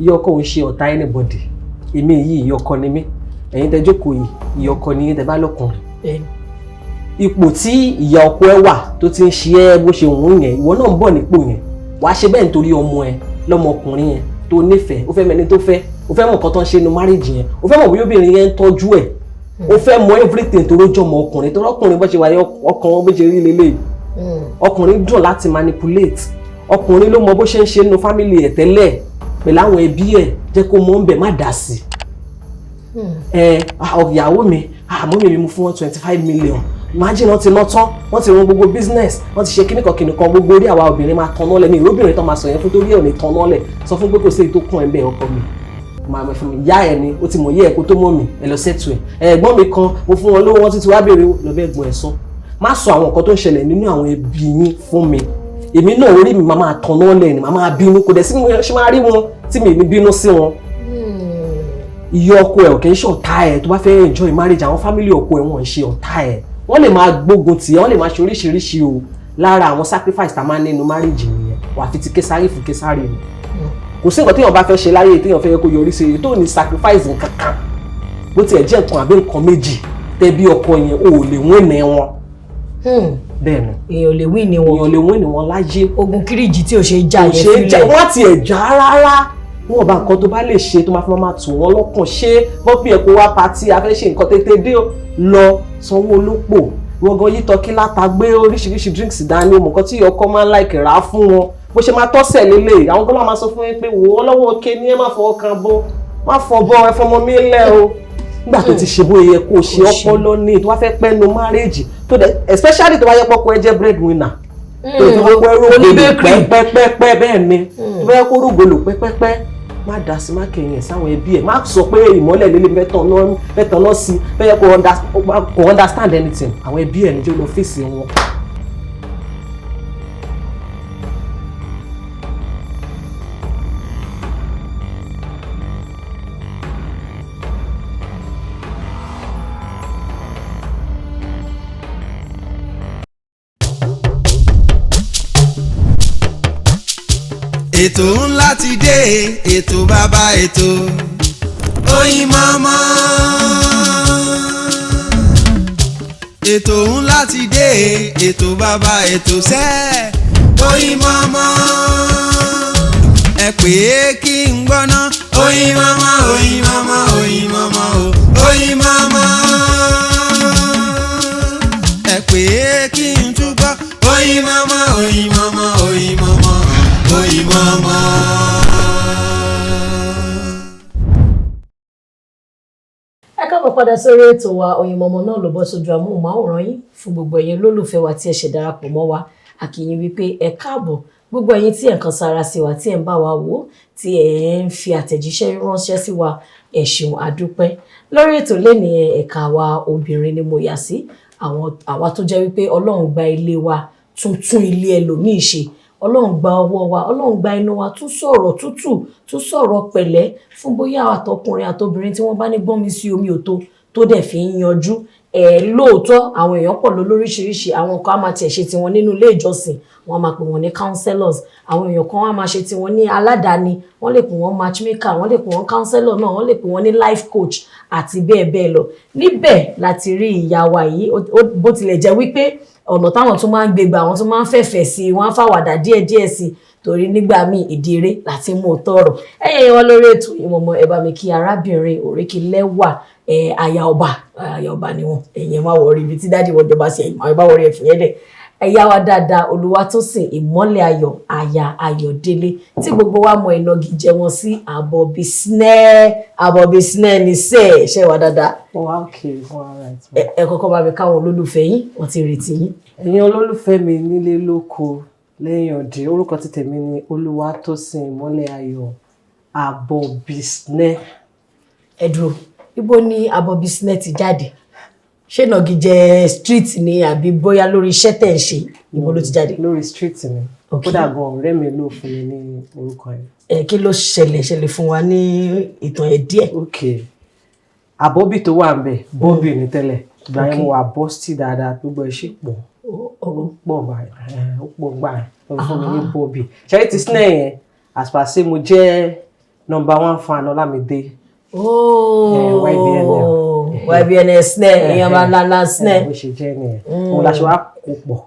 ìyá ọkọ ò ń ṣe ọ̀tá anybody èmi yìí ìyá ọkọ ni mí ẹ̀yin tẹ́ jókòó yìí ìyá ọkọ ni yín tẹ́ bá lọ́kùnrin ipò tí ìyá ọkọ ẹ wà tó ti ń ṣe ẹ́ bó ṣe wù yẹn ìwọ náà ń bọ̀ nípò yẹn wàá ṣe bẹ́ẹ̀ nítorí ọmọ ẹ lọ́mọkùnrin yẹn tó nífẹ̀ẹ́ ó fẹ́ mẹ́ni tó fẹ́ ó fẹ́ mọ̀ nǹkan tó ń ṣe nínú marriage yẹn ó fẹ́ mọ̀ bí obìnrin yẹn ń tọ́jú ẹ̀ ó fẹ́ mọ̀ everything tó lójọ́ mọ ọkùnrin tó lọ́kùnrin bó ṣe wáyé ọkàn wọn bó ṣe rí lélẹ̀ ọkùnrin dùn láti manipulate ọkùnrin ló mọ bó ṣe ń ṣe nínú family ẹ̀ tẹ́lẹ̀ pẹ̀lú àwọn ẹbí ẹ̀ jẹ́ kó mọ̀ ń bẹ̀ má dà sí ìyàwó mi mọ́mì mi mú fún wọn 25 million imagine wọ́n ti ná tán wọ́n ti run gbogbo business wọ́n ti ṣe kíníkan gbogbo orí àwa obìnrin máa tan nọ́lẹ̀ ní ìróbìnrin tó máa sọ yẹn fún torí ẹ̀ ò ní tan nọ́lẹ̀ sọ fún pé kò sí èyí tó kún ẹ̀ ń bẹ̀ ọkọ mi màmá fún mi ìyá ẹ̀ ni ó ti mọ̀ yé ẹ̀ kó tó mọ̀ mi ẹ̀ lọ sẹ́tù ẹ̀ ẹ̀gbọ́n mi kan mo fún wọn lówó wọn títí wá béèrè lọ́bẹ̀ ẹ̀gbọ́n ẹ̀ sọ má sọ àwọn nǹkan tó ń ṣẹlẹ̀ nínú àwọn ẹbí yín fún mi èmi náà orí mi máa tan nọ́lẹ̀ ni màá bínú kò dẹ̀ sí ṣe máa rí wọn tí mi ní bínú sí wọn ìyá ọkọ ẹ̀ ò kì í ṣe ọ̀tá ẹ̀ tó bá fẹ́ enjoy marriage àwọn family ọkọ ẹ̀ wọ́n ń ṣe ọ̀tá ẹ̀ wọ́n lè máa gbógun tì ẹ́ wọ́n lè máa ṣe oríṣiríṣi o lára àwọn sacrifice tá a máa ń nínú marriage nìyẹn wà fi ti késàrí fún késàrí ni kò sí nǹkan téèyàn bá fẹ́ ṣe láyé téèyàn fẹ́ kó yọrí sí i tó ní sacrifice nǹkankan bó tiẹ̀ jẹ́ nǹkan àbí nǹkan méjì tẹ́ bí ọkọ yẹn o ò lè win ní wọn. bẹ́ẹ̀ ni èèyàn lè win ní wọn èèyàn lè win ní wọn láyé. ogun kíríjì tí ò ṣe é jà yẹn sílẹ̀ wọ́n ti ẹ̀ já rárá wọn bá nǹkan tó bá lè ṣe tó máa fi máa tù wọ́n lọ́kàn ṣé bọ́pì ẹ̀ kó wá patí a fẹ́ ṣe nǹkan tètè dé lọ sanwó olópò wọ́n gan yí tọ́kí láta gbé oríṣiríṣi drinks dání mọ̀ nǹkan tí ọkọ máa ń láìkì rà fún wọn bó ṣe máa tọ́sẹ̀ lélẹ̀ àwọn gan máa sọ fún yín pé wò ó lọ́wọ́ òkè ní ẹ má fọwọ́ kan bọ́ má fọ bọ́ ẹ fọmọ mi lẹ̀ o nígbà tó ti ṣe bó yẹ kó ṣe ọpọlọ ní tó wá fẹ́ pẹ́ nu marriage tó dẹ̀ especially tó bá yẹ pọ́kọ ẹ jẹ́ breadwinner tó ti wọ́n pẹ́ rògbòlò pẹ́pẹ́pẹ́ bẹ́ẹ̀ ni tó bá yẹ kó rògbòlò pẹ́pẹ́pẹ́ má dá sí má kẹyìn sáwọn ẹbí ẹ má sọ pé ìmọ́lẹ̀ líle mẹ́tàn náà sí bẹ́ẹ̀ kò understand anything àwọn ẹbí ẹ níjọ́ lọ fèsì wọn. ètò ńlá ti dé ètò bàbá ètò Oyinmomo. ètò ńlá ti dé ètò bàbá ètò sẹ́ Oyinmomo. ẹ pè é kí n gbọ́ná Oyinmomo Oyinmomo Oyinmomo Oyinmomo. ẹ pè é kí n túbọ̀ Oyinmomo Oyinmomo Oyinmomo Oyinmomo. Ẹ káàbọ̀ padà sórí ètò wa Oyinmomo náà ló bọ́ sójú amóhùnmáwòrán yín fún gbogbo ẹ̀yin olólùfẹ́ wa tí ẹ ṣe darapọ̀ mọ́ wa a kí yín wípé ẹ káàbọ̀ gbogbo ẹ̀yin tí ẹ ń kan sára sí wa tí ẹ ń bá wa wò tí ẹ ń fi àtẹ̀jíṣẹ́ ránṣẹ́ sí wa ẹ ṣeun àdúpẹ́ lórí ètò lẹ́ni ẹ̀ka wa obìnrin ni mo yà sí àwa tó jẹ́ wípé Ọlọ́run gba ilé wa tuntun ilé ẹlòmíì ṣe Ọlọ́run gba ọwọ́ wa Ọlọ́run gba inú wa tún sọ̀rọ̀ tútù tún sọ̀rọ̀ pẹ̀lẹ́ fún bóyá àtọkùnrin àtobìnrin tí wọ́n bá ní gbọ́n mi sí omi òtó tó dẹ̀ fi ń yanjú lóòótọ́ àwọn èèyàn pọ̀ lóríṣiríṣi àwọn kan á máa tiẹ̀ ṣe tiwọn nínú ilé ìjọsìn wọ́n máa pè wọ́n ní counselors àwọn èèyàn kan á máa ṣe tiwọn ní aládàáni wọ́n lè pè wọ́n matchmaker wọ́n lè pè wọ́n counselor náà wọ́n lè pè wọ́n ní life coach àti bẹ́ẹ̀ bẹ́ẹ̀ lọ níbẹ̀ láti rí ìyá wa yìí bó tilẹ̀ jẹ́ wípé ọ̀nà táwọn tún máa ń gbégbá àwọn tún máa ń fẹ̀fẹ̀ sí i wọ́n á fàwàdà díẹ̀díẹ̀ sí i torí nígbà míì ìdíire láti mú un tọrọ ẹ̀yẹ̀ wọn lórí ètò Oyinmomo ẹ bá mi kí arábìnrin òrékelẹ́wà aya ọba ni wọn ẹ̀yẹ̀ máa wọrí ibi tí dáàdì wọn jọba sí ẹ̀yìn máa bá wọrí ẹ̀fìn yẹn dẹ̀ ẹ̀yà wa dáadáa Oluwatosin Imoleayo aya Ayọ̀délé tí gbogbo wa mọ ìnagijẹ wọn sí Abbobysneh ní sẹ́ẹ̀ ṣe wà dáadáa. ẹ kọ́kọ́ bá mi káwọn olólùfẹ́ yín wọ́n ti retí yín. ẹ̀yin olólùfẹ́ mi nílé lóko lẹ́yìn òde orúkọ tí tèmi ni Oluwatosin Imoleayo Abbobysneh. ẹ dúró ibo ni Abbobysneh ti jáde ṣé ìnagijẹ street ni àbí bóyá lórí iṣẹ́ tẹ̀ ń ṣe ibo ló ti jáde. lórí street ni kódà gan ọ̀rẹ́ mi ló fún mi ní orúkọ yẹn. kí ló ṣẹlẹ̀ fún wa ní ìtàn ẹ̀ díẹ̀. ok Abbobi tó wà ń bẹ̀ Bobby ní tẹ́lẹ̀ ìgbà yẹn mo wà bọ́stì dáadáa gbogbo ẹ̀ ṣì pọ̀ ó pọ̀ gbà ẹ̀ fún mi ní Bobby ṣẹ́rí ti snare yẹn àṣpàṣe mo jẹ́ number 1 fan Olamide. YBNSneh èèyàn máa lala sneh. Bó ṣe jẹ́ nìyẹn. Mo la ṣe wá kó pọ̀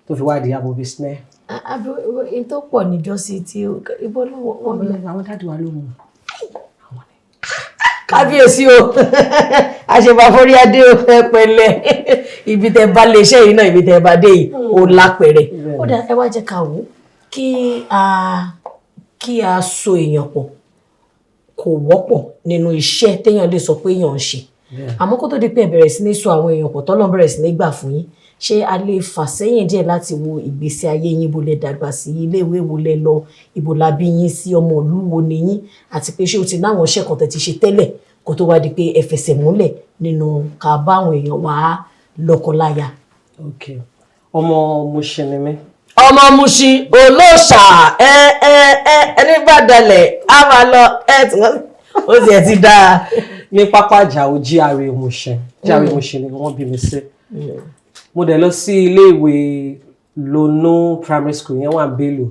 tó fi wá di Abbobysneh. In tó pọ̀ níjọ́sí tí ibo lọ́wọ́ wọn lọ. Àwọn dáàdì wa ló mú. Kábíyèsí o àṣebàforí adé o pẹ̀lẹ́ ibi tẹ́ bá lè ṣe yìí náà ibi tẹ́ bá dé yìí ó lápẹ̀rẹ̀. Ó dá ẹ wá jẹ́ ká wò kí a so èèyàn pọ̀ kò wọ́pọ̀ nínú iṣẹ́ téèyàn lè sọ pé èèyàn ń ṣe. Àmọ́ kó tó di pé ẹ bẹ̀rẹ̀ sí ní so àwọn èèyàn pọ̀ tọ́lọ́run bẹ̀rẹ̀ sí ní gbà fún yín, ṣé a lè fà sẹ́yìn díẹ̀ láti wo ìgbésí ayé yín, ibo lẹ dàgbà sí, iléèwé wo lẹ lọ, ibo la bí yín sí, ọmọ ìlú wo ni yín, àti pé ṣé o ti náwọn iṣẹ́ kan tẹ́ ti ṣe tẹ́lẹ̀ kó tó wá di pé ẹ fẹsẹ̀ múlẹ̀ nínú ká bá àwọn èèyàn wá lọ́kọláya. Okay. Ọmọ Mushin ni mí. Ọmọ Mushin olóòṣà ẹni bá dalẹ̀ á máa lọ ó sì ẹ ti dáa. Ní pápá Àjàó GRA Mushin. GRA Mushin ni wọ́n bí mi sí. Mo dẹ̀ lọ sí ilé-ìwé Lono primary school yẹn wà ní Bello.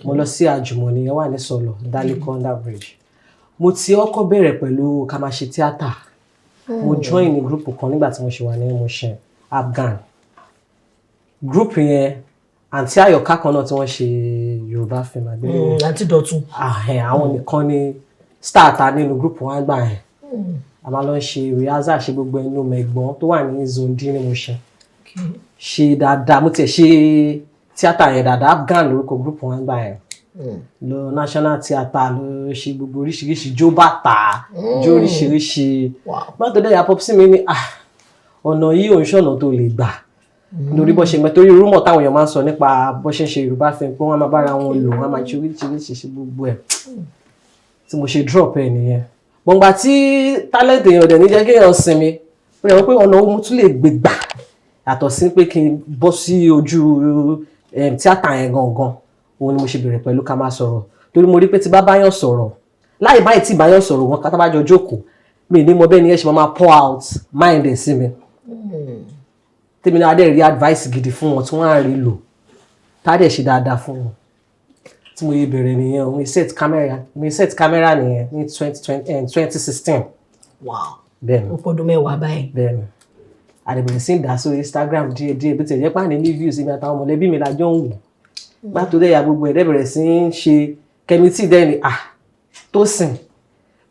Mo lọ sí Àjùmọ̀ní yẹn wà ní Sọ̀lọ̀ Daliko under bridge. Mo ti ọkọ bẹ̀rẹ̀ pẹ̀lú ká máa ṣe tíátà. Mo join ní group kan nígbà tí mo ṣe wà ní Mushin Afghan. Group yẹn àǹtí Àyọ̀ká kan náà tí wọ́n ṣe Yorùbá film àgbéléwò. Àǹtí Dọ̀tun. Àwọn nìkan ni star ta nínú group wọn gbà yẹn. A máa lọ ṣe rehearsal ṣe gbogbo ẹnu mẹ́gbọ́n tó wà ní zone D ní Mushin. Ṣe dáadáa mo tiẹ̀ ṣe tíátà yẹn dáadáa Afghan lórúkọ group wọn gbà yẹn. Lọ National Theatre lọ ṣe gbogbo oríṣiríṣi jó bàtà jó oríṣiríṣi. Báto dẹ̀ ya pop sí mi ní ọ̀nà yìí òun ṣọ̀nà tó lè gbà lórí bó ṣe mẹ́ torí rúmọ̀ táwọn èèyàn máa ń sọ nípa bó ṣe ń ṣe Yorùbá film pé wọ́n máa bára wọn lò wọ́n máa ṣe oríṣiríṣi ṣe gbogbo ẹ̀ tí mo ṣe drop ẹ̀ nìyẹn. Gbọ̀ngbà tí talent èèyàn dẹ̀ ní jẹ́ kí èèyàn sinmi ó rẹ̀ wọ́n pé ọ̀nà mo tún lè gbé gbà yàtọ̀ sí pé kí n bọ́ sí ojú tíátà yẹn gangan òun ni mo ṣe bẹ̀rẹ̀ pẹ̀lú ká máa sọ̀rọ̀ torí mo rí pé tí bá báyàn sọ̀rọ̀ láì báyìí tí báyàn sọ̀rọ̀ wọn ká tá bá jọ jókòó mi ní mo bẹ́ẹ̀ ni ẹ ṣe máa pour out mind ẹ̀ sí mi tèmi náà dẹ̀ rí advice gidi fún wọn tí wọ́n á rí lò tá dẹ̀ ṣe dáadáa fún wọn tí mo yẹ bẹ̀rẹ̀ nìyẹn mi set camera nìyẹn ní 2016. Bẹ́ẹ̀ni ó pọ̀dún mẹ́wàá báyìí. Bẹ́ẹ̀ni àdìbẹ̀rẹ̀ sí ìdá sórí Instagram díẹ̀ bí tẹ̀lé pàdé ní views mi àtàwọn mọ̀lẹ́bí mi lájọ́ ń wò bá tó dẹ̀ ya gbogbo ẹ̀ dẹ́bẹ̀rẹ̀ sí ń ṣe kẹ́mítì dẹ́ni tó sìn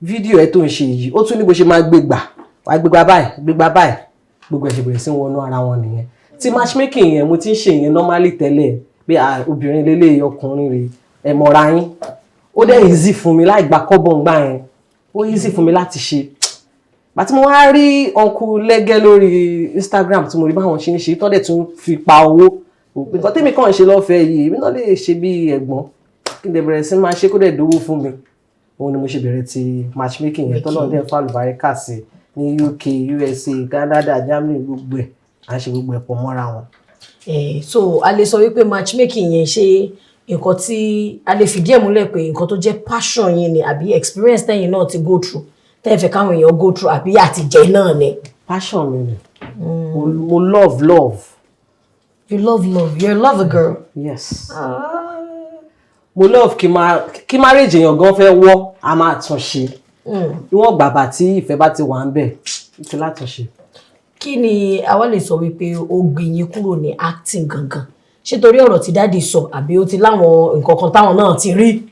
fídíò ẹ̀ tó ń ṣe yìí ó tún ní bó ṣe máa gbégbà wá gbégbà báyìí gbogbo ẹ̀ ṣe bẹ̀rẹ̀ sí wọnú ara wọn nìyẹn. Tí matchmaking yẹn mo ti ń ṣe yẹn normally tẹ́lẹ̀ bí obìnrin lélẹ̀ ọkùnrin rẹ̀ ẹ̀ mọ̀ra yín ó dẹ̀ easy fún mi láì gba kọ́bọ̀ ń gbà yẹn ó easy fún mi láti ṣe. Bàtí mo wá rí Uncle Lege lórí Instagram tí mo rí báwọn ṣe ń ṣe tọ́dẹ̀ tún fi pa owó nǹkan tèmi kàn ṣe lọ́fẹ̀ẹ́ yìí èmi náà lè ṣe bí ẹ̀gbọ́n kí n dẹ̀ bẹ̀rẹ̀ sí máa ṣe kó dẹ̀ dówó fún mi òun ni mo ṣe bẹ̀rẹ̀ ti matchmaking yẹn tọ́lọ́ dẹ̀ fàlùbáríkà sí ní UK USA Canada Germany gbogbo ẹ̀ à ń ṣe gbogbo ẹ̀ pọ̀ mọ́ra wọn. So a lè sọ wípé matchmaking yẹn ṣe nǹkan tí a lè fìdí ẹ̀ múlẹ̀ pé nǹkan tó jẹ́ passion yẹn ni àbí experience tẹ́yìn náà ti go through tẹ́yìn fẹ́ káwọn èèyàn go through àbí àtijẹ́ náà ni. Passion mi ni mo love. You love. You're a lover girl. Yes. Mo love kí marriage èèyàn gan fẹ́ wọ́ a máa tún ṣe. Níwọ̀n gbàgbà tí ìfẹ́ bá ti wà ń bẹ̀ ìfẹ́ látún ṣe. Kí ni àwa lè sọ wípé ó gbìyìn kúrò ní acting gangan? Ṣé torí ọ̀rọ̀ tí dáàdì sọ àbí ó ti láwọn nǹkan kan táwọn náà ti rí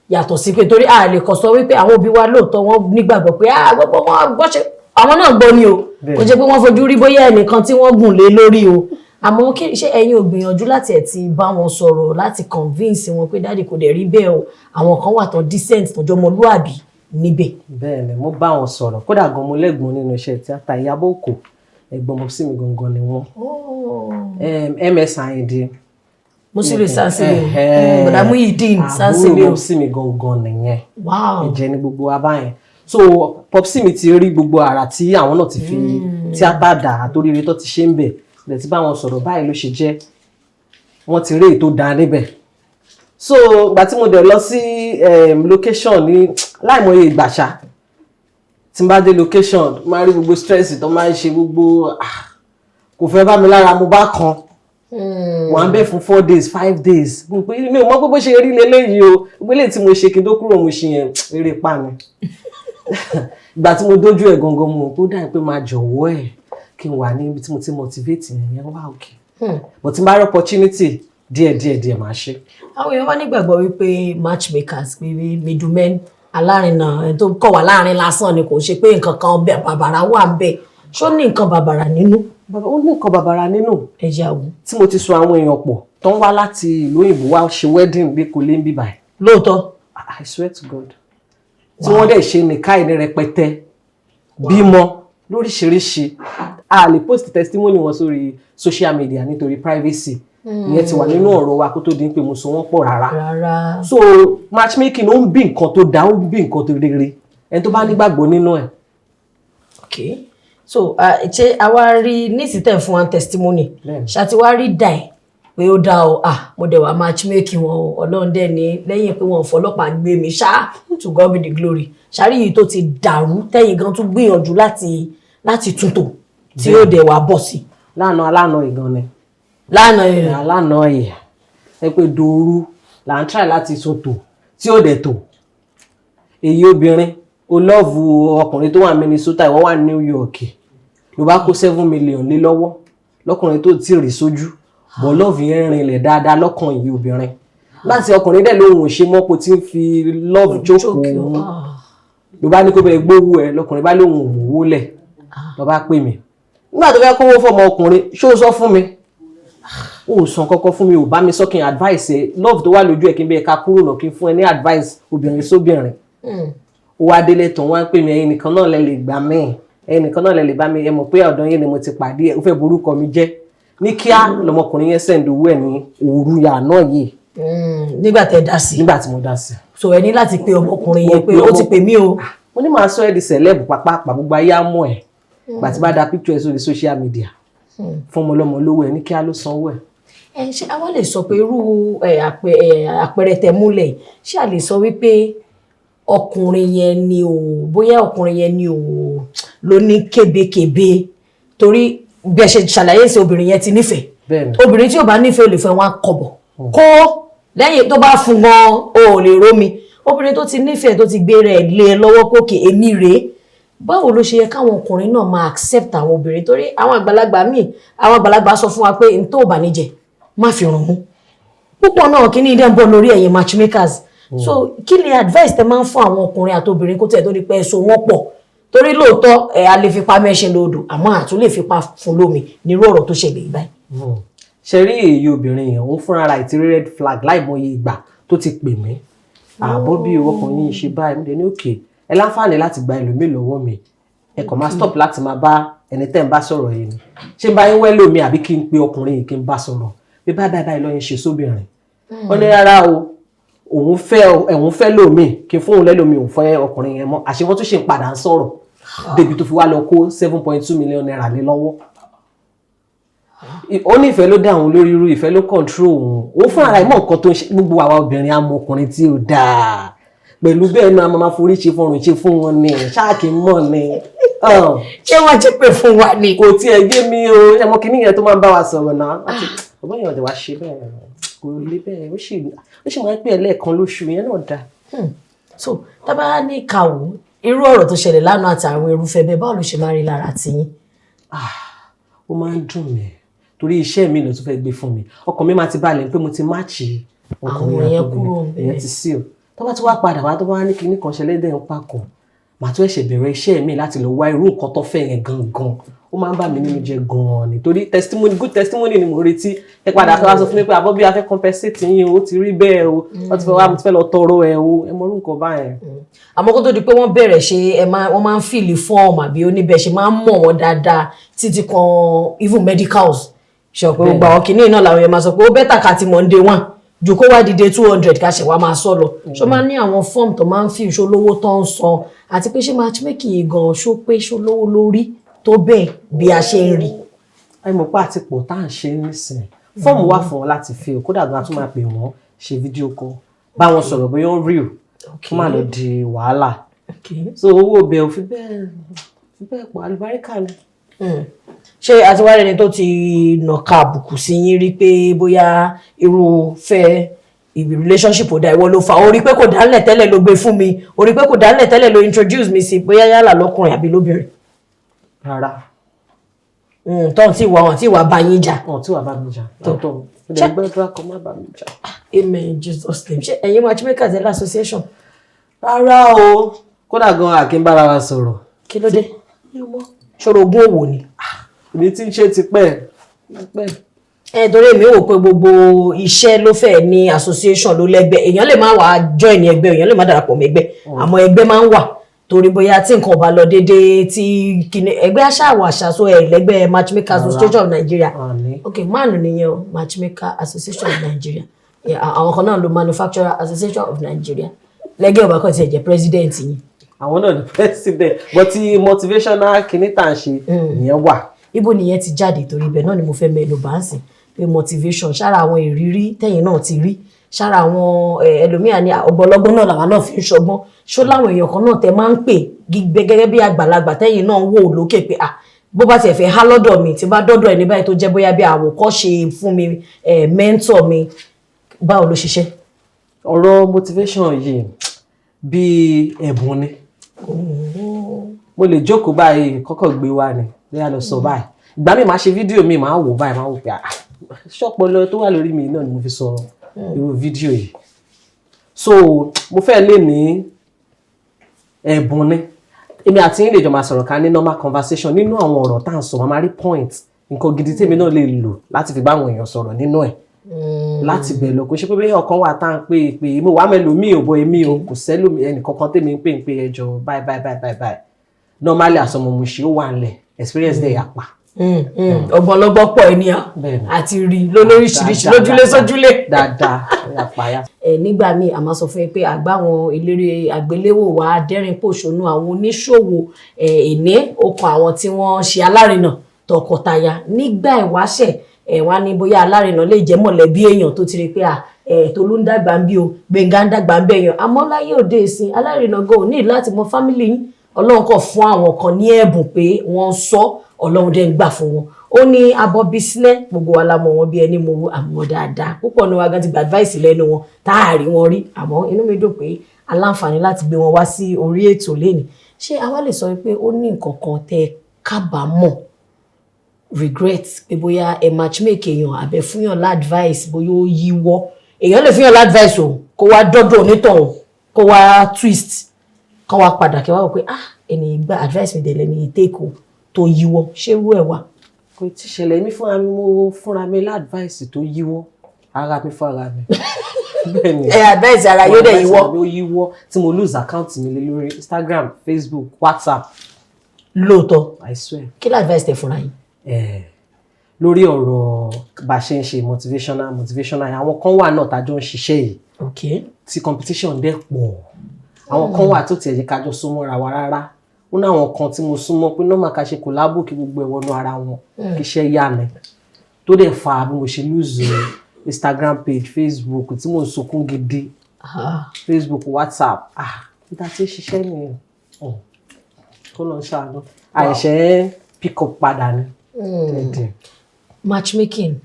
yàtọ̀ sí pé torí a lè kàn sọ wípé àwọn òbí wa lóòótọ́ wọn nígbàgbọ́ pé gbogbo wọn gbọ́ ṣe àwọn náà gbọ́ ni o. Kò jẹ́ pé wọ́n fojú rí bóyá ẹnìkan tí wọ́n gùn lé lórí o. Àmọ́ ṣé ẹ̀yin ò gbìyànjú láti ẹ̀ ti bá wọn sọ̀rọ̀ láti convince wọn pé dáàdì kò dẹ̀ rí bẹ́ẹ̀ o àwọn kan wà tán decent tọjọ́ ọmọlúàbí níbẹ̀. Bẹ́ẹ̀ni mo bá wọn sọ̀rọ̀ kódà gan mo lẹ́gbọ̀n nínú iṣẹ́ tíátà Ìyábọ̀ Òkò ẹ̀gbọ́n mo sí mi gangan ni wọ́n. MS Ayinde mo sì lè Sansele bọ̀dà Muyideen Sansele àbúrò mo sí mi gangan nìyẹn ẹ̀jẹ̀ ni gbogbo wa báyẹn. So popsi mi ti rí gbogbo àrà tí àwọn náà ti fi tíátà dà àtóríire tó ti ṣe ń bẹ̀ lè ti bá wọn sọ̀rọ̀ báyìí ló ṣe jẹ́ wọ́n ti rí èyí tó dáa níbẹ̀. So ìgbà tí mo dẹ̀ lọ sí location ní láìmọye ìgbàṣà tí n bá dé location máa rí gbogbo stress tó máa ń ṣe gbogbo kò fẹ́ bá mi lára mo bá kan wọ́n á bẹ̀ fún 4 days 5 days mi ò mọ̀ pé bó ṣe rí leléyìí o gbélé tí mo ṣe kí n tó kúrò mo ṣe yẹn eré pa ni ìgbà tí mo dójú ẹ̀ gangan mo kó dà pé máa jọ̀wọ́ ẹ̀ kí n wà níbi tí mo ti motivate yẹn wá òkè but tí n bá rí opportunity díẹ̀ máa ṣe. àwọn èèyàn wá nígbàgbọ́ wípé matchmakers pé middlemen alárinà ẹni tó kọ̀ wá láàrin lásán ni kò ṣe pé nǹkan kan bàbàrà wà ń bẹ̀ ṣó ní nǹkan bàbàrà nínú. ó ní nǹkan bàbàrà nínú. ẹja wo. tí mo ti so àwọn èèyàn pọ̀ tó ń wá láti ìlú òyìnbó wá ṣe wedding bí kò lè ń bí báyìí. lóòótọ́. I swear to God. tí wọ́n dẹ̀ ṣe nìka ìní rẹpẹtẹ bímọ lóríṣiríṣi a lè post testimony wọn sórí social media nítorí privacy ìyẹn ti wà nínú ọ̀rọ̀ wa kó tó di pé mo so wọ́n pọ̀ rárá. so matchmaking ó ń bí nǹkan tó dáa ó ń bí nǹkan tó rere ẹni tó bá nígbàgbọ́ nínú ẹ̀. okay so ṣé àwa rí nísìtẹ̀ fún one testimony ṣàti wá rí dà ẹ̀ pé ó dá o mo dẹ̀ wá matchmaking wọn o ọlọ́run dẹ̀ ní lẹ́yìn pé wọn fọlọ́pàá gbé mi to God be the glory ṣàrí yìí tó ti dàrú tẹ́yìn gan tún gbìyànjú láti túntò tí ó dẹ̀ wá bọ̀ sí. lánàá ìgan ni. lánàá yìí ẹ pé dòru là ń try láti túntò tí ó dẹ̀ tò èyí obìnrin o lọ́ọ̀fù ọkùnrin tó wà ní Minnesota ìwọ wà ní New York ló bá kó 7 million lé lọ́wọ́ lọ́kùnrin tó ti rí sójú bọ̀ lọ́ọ̀fù yẹn rinlẹ̀ dáadáa lọ́kàn yìí obìnrin láti ọkùnrin dẹ̀ lóhun òṣè mọ́pọ̀ tí ń fi lọ́ọ̀fù jókòó ló bá ní kó bẹ̀rẹ̀ gbówó ẹ̀ lọ́kùnrin bá lóhun òmùwó lẹ̀ lọ́ bá pè mí nígbà tó fẹ́ kówó fọmọ ọkùnrin ṣó sọ fún mi ó sàn kọ́kọ́ fún mi ò bá mi sọ kí n advice ẹ love tó wà lójú ẹ̀ kí n bẹ́ẹ̀ ká kúrò lọ kí n fún ẹ ní advice obìnrin sóbìnrin ó wá délé tán wá ń pè mí ẹ̀yin nìkan náà lẹ lè gbà mí ẹ̀yin nìkan náà lẹ lè bá mi ẹ mọ̀ pé ọ̀dọ̀ yín ni mo ti pàdé ẹ ó fẹ́ borúkọ mi jẹ́ ní kíá lọmọkùnrin yẹn send owó ẹ̀ ní òru yà náà yìí. nígbà tẹ́ dá sí. nígbà tí mo dá sí. so ẹ ní láti pe ọmọkùnrin yẹn pé ó ti pè mí o. mo ní màá sọ ẹ di celeb pàpàpà gbogbo ayé á mọ̀ ẹ gbà tí bá da picture ẹ sórí social media fún ọmọlọmọ lówó ẹ ní kíá ló sanwó ẹ. ṣé àwa lè sọ pé irú àpẹẹrẹ tẹ́ múlẹ̀ ṣé a lè sọ wípé ọkùnrin yẹn ni o bóyá ọkùnrin yẹn ni o ló ní kébékébé torí bí ẹ ṣe ṣàlàyé sí obìnrin yẹn ti nífẹ̀ẹ́ obìnrin tí ò bá nífẹ̀ẹ́ ò lè fẹ́ wọn kọ̀bọ̀ kó lẹ́yìn tó bá fún gan o ò lè rómi obìnrin tó ti nífẹ̀ẹ́ tó ti gbé rẹ̀ lé lọ́wọ́ pókè èmi rèé báwo ló ṣe yẹ káwọn ọkùnrin náà máa accept àwọn obìnrin torí àwọn àgbàlagbà sọ fún wa pé n tó bá níjẹ má fi ràn mú púpọ̀ náà kí ní ilé ń bọ̀ lórí ẹ̀yin matchmakers so kí ni advice tẹ máa ń fún àwọn ọkùnrin àti obìnrin kó tẹ̀ tó di pé ẹ̀sùn wọn pọ̀ torí lóòótọ́ a lè fipá mẹ́ṣin lódò àmọ́ àtún lè fipá fún lómi nírú ọ̀rọ̀ tó ṣẹlẹ̀ báyìí. ṣe rí èyí obìnrin yẹn òun fúnra ra ìtìrí red flag láìmọye ìgbà tó ti pè mí àbọ̀ bí ọkùnrin yìí ṣe báyìí mo dé ní òkè ẹ láǹfààní láti gba ẹlòmíì lọ́wọ́ mi ẹ kàn máa stop láti máa bá ẹni tẹ́ ń bá sọ̀rọ̀ yìí ni ṣé n bá yín wẹ́ lómi àbí kí n pe ọkùnrin yìí kí n bá sọ̀rọ̀ bí báyìí lọ́yìn ṣe sóbìnrin wọ́n ní rárá o òun fẹ́ lómi kí n fún òun lẹ́lòmíì òun fẹ́ ọkùnrin yẹn mọ́ àṣé wọ́n tún ṣe ń padà ń sọ̀rọ̀ débi tó fi wá lọ kó 7.2 million naira lé lọ́wọ́ ó ní ìfẹ́ ló dá àwọn olórí irú ìfẹ́ ló control òun fún ara ìmọ̀ nǹkan tó ń ṣe gbogbo àwa obìnrin àmọ́ ọkùnrin tí ó dáa pẹ̀lú bẹ́ẹ̀ náà a máa forí ṣe fọrùn ṣe fún wọn ni ṣáàkì mọ̀ ni. ṣé wọ́n ti pè fún wa ni. kò tiẹ̀ yé mi o ẹmọ kìíní yẹn tó máa ń bá wa sọ̀rọ̀ náà ọgbọ́n yẹn ọ̀dẹ̀ wá ṣe bẹ́ẹ̀ kò lè bẹ́ẹ̀ ó sì máa ń pè é lẹ́ẹ̀kan lóṣù yẹn náà dáa. so tábà ní kàwó irú ọ̀rọ̀ tó ṣẹlẹ̀ lánàá àtàwọn irúfẹ́ bẹ́ẹ̀ báwo ló ṣe máa rí lára tiyín. ó máa ń dùn mí torí iṣẹ́ mi ló tún fẹ́ gbé fún mi ọkàn mi máa ti balẹ̀ pé mo ti máàchì ọkùnrin àtọ́bìnrin ìyẹn ti sí o tó bá ti wá padà wá tó bá ní kinní kan ṣẹlẹ̀ dẹ̀ ń pakọ̀ màá tún ẹ̀ṣẹ̀ bẹ̀rẹ̀ iṣẹ́ mi láti lọ wá irú nǹkan tó fẹ́ yẹn gangan ó máa ń bà mí nínú jẹ́ gan-an ni torí good testimony ni mo retí ẹ padà fẹ́ wá sọ fún mi pé àbọ̀ bí a fẹ́ compensate yín o ti rí bẹ́ẹ̀ o wọ́n ti fẹ́ wá mo ti fẹ́ lọ tọrọ ẹ o ẹ mọ orú nǹkan báyẹn. àmọ́ kó tó di pé wọ́n bẹ̀rẹ̀ ṣe wọ́n máa ń fìlì fọ́ọ̀mù àbí oníbẹ̀ ṣe máa ń mọ̀ wọ́n dáadáa títí kan even medicals ṣe ọ̀pẹ gbogbo àwọn kìíní náà làwọn yẹn máa sọ pé ó bẹ́tà ká ti Monday 1 jù kó wá dìde 200 ká ṣe wá máa sọ lọ ṣó máa ní àwọn fọ́ọ̀mù tó máa ń fi ìṣolówó tó ń san àti pé ṣé matchmaking gan ṣó pé ṣolówó lórí tó bẹ́ẹ̀ bí a ṣe ń rí. àìmọ̀ pé àti pọ̀ tá à ń ṣe nísìnyí fọ́ọ̀mù wà fún wọn láti fi kódà gan tún máa pè wọ́n ṣe fídíò call bá wọn sọ̀rọ̀ bóyá ó rí o kó má lọ di wàhálà so owó ọbẹ̀ ò fi bẹ́ẹ̀ pọ̀ àlùbáríkà ni. ṣé àtiwárẹ̀ ni tó ti nàka àbùkù sí yín rí pé bóyá irúfẹ́ relationship ò dá ìwọ ló fà, ó rí pé kò dálẹ̀ tẹ́lẹ̀ ló gbé fún mi, ó rí pé kò dálẹ̀ tẹ́lẹ̀ ló introduce mi sí, bóyá yálà lọ́kùnrin àbí lóbìnrin? Rárá. Tọ́n tí ìwà bá yín jà. Tí ìwà bá mi jà. Tọ́tọ̀ ẹgbẹ́dúrà kan má bá mi jà. Amen Jesus name. Ṣé ẹ̀yin matchmakers ẹ̀ l'association? Rárá o, kódà gan a kì í bára wa sọ̀rọ̀. Kí ló dé? Ṣòro ogún òwò ni. Èmi tí ń ṣe ti pẹ́. Torí èmi wò pé gbogbo iṣẹ́ ló fẹ́ ní association ló lẹ́gbẹ́. Èèyàn lè má wá join ẹgbẹ́, èèyàn lè má darapọ̀ mọ́ ẹgbẹ́. Àmọ́ ẹgbẹ́ máa ń wà. Torí bóyá tí nǹkan bá lọ déédéé tí kíni ẹgbẹ́ aṣáwọ̀ àṣàṣọ lẹ́gbẹ́ Matchmaker Association of Nigeria. Okay, máàlù nìyẹn o, Matchmaker Association of Nigeria. Àwọn kan náà lo Manufacturer Association of Nigeria. Lẹ́gẹ́ ọba kan ti jẹ́ president yìí. Àwọn náà ni president, but ti motivational kìíní tá à ń ṣe ìyẹn wà. Ibo nìyẹn ti jáde torí ibẹ̀ náà ni mo fẹ́ mẹ́nu bá ń sìn pé motivation ṣára àwọn ìrírí tẹ̀yìn náà ti rí ṣára àwọn ẹlòmíà ní ọgbọ́lọ́gbọ́n náà làwọn náà fi ń ṣọgbọ́n ṣó láwọn èèyàn kan náà tẹ máa ń pè gẹ́gẹ́ bí àgbàlagbà tẹ̀yìn náà ń wò lókè pé bó bá tiẹ̀ fẹ́ há lọ́dọ̀ mi tí bá dọ́dọ̀ ẹni báyìí tó jẹ́ bóyá bí àwòkọ́ṣe fún mi mentor mi, báwo ló ṣiṣẹ́? Ọ̀rọ̀ motivation yìí bí ẹ̀bùn ni. Mo lè jókòó báyìí kọ́kọ́ gbé wá ni bóyá lọ sọ báyìí. Ìgbà mi máa ṣe fídíò mi máa wò báyìí máa wò pé ṣọ́pọ̀lọ tó wà lórí mi náà ni mo fi sọ irú fídíò yìí. So mo fẹ́ lè ní ẹ̀bùn ni. Èmi àti yín lè jọ máa sọ̀rọ̀ ká ní normal conversation nínú àwọn ọ̀rọ̀ tá à ń sọ máa rí point nǹkan gidi tèmi náà lè lò láti fi bá àwọn èèyàn sọ̀rọ̀ nínú ẹ̀. Láti bẹ̀ lọ kò ṣe pé bí ọ̀kan wà tá à ń pè mo wà mẹ́lòmíì ò bọ èmi o kò sẹ́lòmí ẹnìkankan tèmi ń pè ẹjọ́ báyìí. Normally àsọmọ mo ṣe ó wà ńlẹ̀ experience dẹ̀ yàpá. Ọgbọ́n lọ́gbọ́n pọ̀ ènìyàn àti rí lóríṣiríṣi lójúlé sójúlé. Dáadáa yàpá. Nígbà míì a máa sọ fún yín pé àgbáwọn eléré àgbéléwò wa dẹ́rìn pòṣónú àwọn oníṣòwò èné okùn àwọn tí wọ́n ṣe alárinà tọkọtaya nígbà ìwáṣẹ̀ wá ní bóyá alárinà lè jẹ́ mọ̀lẹ́bí èèyàn tó ti rí pé Tolú ń dàgbà ń bí o Gbénga ń dàgbà ń bẹ̀ èèyàn, àmọ́ láyé òde ìsìn alárinà gan ò ní láti mọ fámìlì yín. Ọlọ́run kò fún àwọn kan ní ẹ̀bùn pé wọ́n sọ Ọlọ́run dẹ̀ ń gbà fún wọn. Ó ní Abbobysneh gbogbo wa la mọ̀ wọn bí ẹni mo àmọ́ dáadáa púpọ̀ ní wa gan ti gba advice lẹ́nu wọn táàrí wọn rí, àmọ́ inú mi dùn pé aláǹfààní láti gbé wọn wá sí orí ètò lẹ́ni. Ṣé àwa lè sọ pé ó ní nǹkan kan tẹ́ kábàámọ̀ regret pé bóyá matchmake èèyàn àbẹ̀ fúnyàn ládvice bóyá ó yíwọ́? Èèyàn lè fúnyàn ládvice o kó wá dọ́dọ̀ onítọ̀hún kó wá twist kó wá padà kí wá wò pé ẹni gba advice mi dẹ̀lẹ́ ní ìtẹ́kọ̀ọ́ tó yíwọ́, ṣé irú ẹ̀ wà? Kò tí ṣẹlẹ̀ mi fúnra mi ládvice tó yíwọ́ ara mi fúnra mi. Bẹ́ẹ̀ni. Advice ara yóò dẹ̀ yíwọ́. Ó yíwọ́ tí mo lose account mi lórí Instagram, Facebook, WhatsApp. Lóòótọ́. I swear. Kí ló advice tẹ fúnra yín? Lórí ọ̀rọ̀ bá ṣe ń ṣe motivational àwọn kan wà náà tájọ́ ń ṣiṣẹ́ yìí. Okay. Tí competition dẹ̀ pọ̀. Àwọn kan wà tó tiẹ̀ jẹ́ kájọ súnmọ́ra wa rárá. Ó ní àwọn kan tí mo súnmọ́ pé normal ká ṣe collabo kí gbogbo ẹ̀ wọnú ara wọn kí iṣẹ́ yá ni. Tó dẹ̀ fa bí mo ṣe lose Instagram page, Facebook tí mo ń sunkún gidi. Facebook, WhatsApp. Nígbà tí ṣiṣẹ́ nìyẹn. Kó lọ ṣàánú. Àìṣẹ́ pick up padà ni. Matchmaking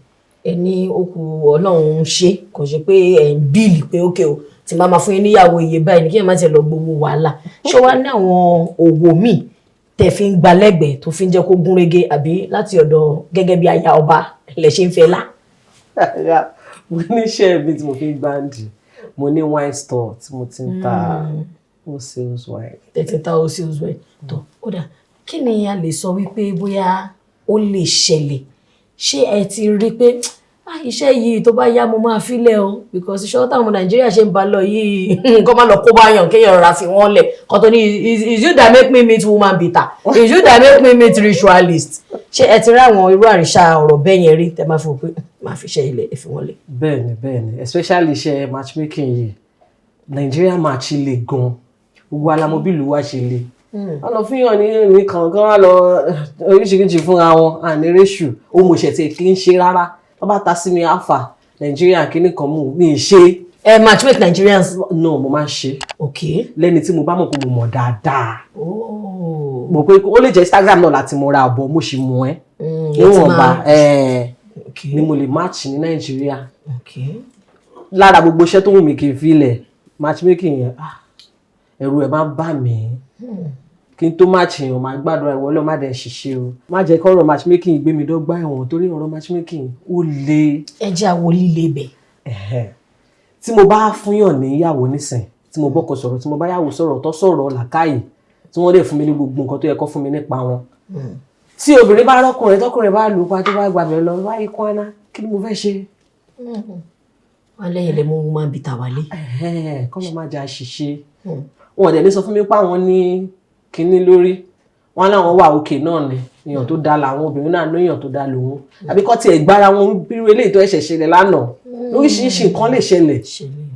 ẹni okùn Ọlọ́run ń ṣe kò ṣe pé ẹ̀ ń bíìlì pé ókè o tí máa fún yín níyàwó iye báyìí ní kí ẹ má ti lọ gbowó wàhálà. Ṣé wàá ní àwọn òwò míì tẹ̀ fi ń gbalẹ́gbẹ̀ẹ́ tó fi ń jẹ́ kó gún régé àbí láti ọ̀dọ̀ gẹ́gẹ́ bí aya ọba lẹ̀ ṣe ń fẹ́ là? Mo ní iṣẹ́ mi tí mo fi ń gbáǹdì, mo ní wine store tí mo ti ń ta wholesale wine. Tẹ̀tẹ̀ta wholesale wine tó ó dà. Kí ni a lè sọ wípé bóyá ó lè ṣẹlẹ̀? Ṣé ẹ ti rí pé iṣẹ́ yìí tó bá yá mo máa filẹ̀ o because iṣẹ́ táwọn Nàìjíríà ṣe ń bá lọ yìí nǹkan máa lọ kó bá yàn kéèyàn rọra fi wọ́n lẹ̀ kan tó ní is you that make me meet woman beater, is you that make me meet ritualist. Ṣé ẹ ti rí àwọn irú àríṣà ọ̀rọ̀ bẹ́ẹ̀ yẹn rí tẹ́ máa fi pé máa fi iṣẹ́ ilẹ̀ ẹ fi wọ́n lẹ̀? Bẹ́ẹ̀ni especially iṣẹ́ matchmaking yìí Nigeria match le gan gbogbo alamobílù wa ṣe le. Wọ́n lọ fún yàn ní kankan wá lọ oríṣiríṣi fúnra wọn ànírésù ó mo ṣẹ̀ tí kì í ṣe rárá. Wọ́n bá ta sí mi alpha Nigeria kìíní kan mú mi ṣe. Matchmake Nigerians? No, mo máa ń ṣe. Okay. Lẹ́ni tí mo bá mọ̀ pé mo mọ̀ dáadáa. mo pé ó lè jẹ́ Instagram náà láti mo ra àbọ̀ mo sì mú ẹ́ níwọ̀nba ni mo lè match ní Nàìjíríà lára gbogbo iṣẹ́ tó wù mí kí n filẹ̀ matchmaking yẹn ẹ̀rù ẹ̀ máa ń bà mí kí n tó match èèyàn máa gbàdúrà ìwọ Ọlọ́run má dẹ̀ ṣiṣẹ́ o má jẹ́ kọ́rọ̀ matchmaking gbé mi dọ́gba ẹ̀wọ̀n torí ọ̀rọ̀ matchmaking ó le. ẹ jẹ́ àwọ̀ líle bẹ̀. tí mo bá fúnyàn ní ìyàwó nísìn tí mo bọ́kọ sọ̀rọ̀ tí mo bá yàwó sọ̀rọ̀ tó sọ̀rọ̀ làkàyè tí wọ́n dẹ̀ fún mi ní gbogbo nǹkan tó yẹ kó fún mi nípa wọn. tí obìnrin bá rọ́kùnrin tọkùnrin bá lù pa tó bá gbàgbé lọ wáyé kọ́ná kí ni mo fẹ́ ṣe. wọ́n lẹ́yìn lẹ́mú máa ń bi tàwálé. kọ́ ló má jà ṣiṣẹ́ wọn dẹ̀ ní sọ fún mi pé àwọn ní kinní lórí wọn láwọn wà òkè náà ni èèyàn tó dá làwọn obìnrin náà ní èèyàn tó dá lòun àbí kọ́ tiẹ̀ gbára wọn bírú eléyìí tó ẹ̀ṣẹ̀ ṣẹlẹ̀ lánàá lóríṣiríṣi nǹkan lè ṣẹlẹ̀